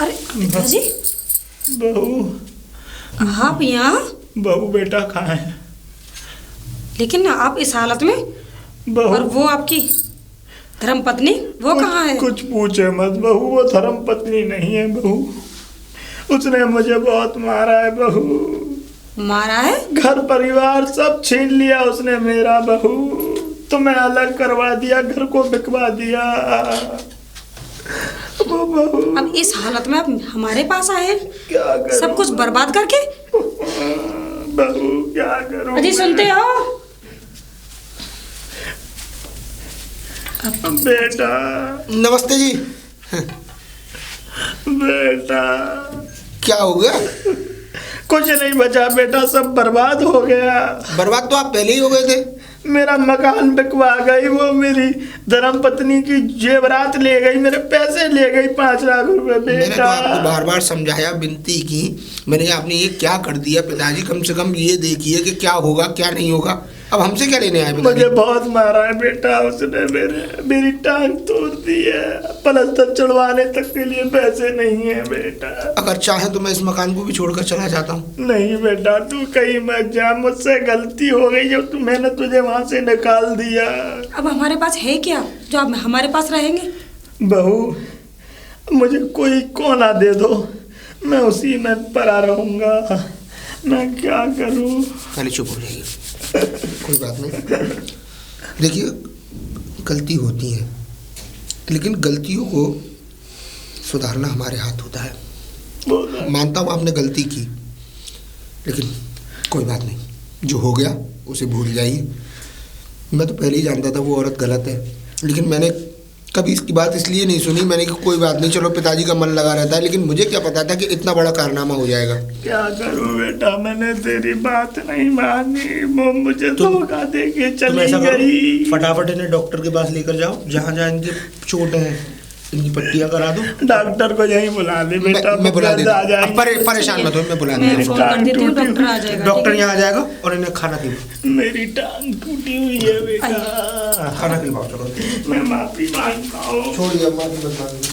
अरे पिताजी, बहू, आप यहाँ? बहू बेटा कहाँ है? लेकिन आप इस हालत में, बहू, और वो आपकी धर्म पत्नी वो कहाँ है? कुछ पूछे मत बहू, वो धर्म पत्नी नहीं है बहू, उसने मुझे बहुत मारा है बहू, मारा है? घर परिवार सब छीन लिया उसने मेरा बहू, तुम्हें अलग करवा दिया, घर को बिकवा दिया वो बहू। अब इस हालत में आप हमारे पास आए हैं, क्या करूं सब कुछ बर्बाद करके? बहू क्या करूं? अजी सुनते हो? बेटा, नमस्ते जी। बेटा क्या हो गया? कुछ नहीं बचा बेटा, सब बर्बाद हो गया। बर्बाद तो आप पहले ही हो गए थे। मेरा मकान बिकवा गई, वो मेरी धर्म पत्नी की जेवरात ले गई, मेरे पैसे ले गई 5 लाख रुपए मैंने तो बेटा। आपको बार बार समझाया, विनती की मैंने, आपने ये क्या कर दिया पिताजी, कम से कम ये देखिए कि क्या होगा क्या नहीं होगा। अब हमसे क्या लेने आए पिताजी? मुझे बहुत मारा है बेटा उसने, मेरी टांग तोड़ दी है, पलस्तर चढ़वाने तक के लिए पैसे नहीं है बेटा। अगर चाहे तो मैं इस मकान को भी छोड़कर चला जाता हूँ। नहीं बेटा, तू कहीं मत जा, मुझसे गलती हो गई जब मैंने तुझे वहां से निकाल दिया। अब हमारे पास है क्या जो आप हमारे पास रहेंगे? बहू, मुझे कोई कोना दे दो, मैं उसी में पड़ा रहूंगा, मैं क्या करूं? पहले चुप हो जाइए, कोई बात नहीं। देखिए, गलती होती है, लेकिन गलतियों को सुधारना हमारे हाथ होता है। मानता हूँ आपने गलती की, लेकिन कोई बात नहीं, जो हो गया उसे भूल जाइए। मैं तो पहले ही जानता था वो औरत गलत है, लेकिन मैंने कभी इसकी बात इसलिए नहीं सुनी। मैंने कहा कोई बात नहीं, चलो पिताजी का मन लगा रहता है, लेकिन मुझे क्या पता था कि इतना बड़ा कारनामा हो जाएगा। क्या करूं बेटा, मैंने तेरी बात नहीं मानी, वो मुझे धोखा दे के चली गई। फटाफट इन्हें डॉक्टर के पास लेकर जाओ, जहाँ जहाँ इनके चोट है इनकी पट्टियाँ करा दो। डॉक्टर को यहीं बुला ले बेटा, मैं बुला देता आ हूँ, जाएंगे। परेशान मत हो, मैं बुला मैं देता फोन कर देती हूँ, डॉक्टर आ जाएगा। हूँ। डॉक्टर यहाँ आ जाएगा और इन्हें खाना खिलाओ। मेरी टांग टूटी हुई है बेटा, खाना खिलाओ, चलो। मैं माफी मांगता हूँ। छोड़िए, माफी मत मांगिए।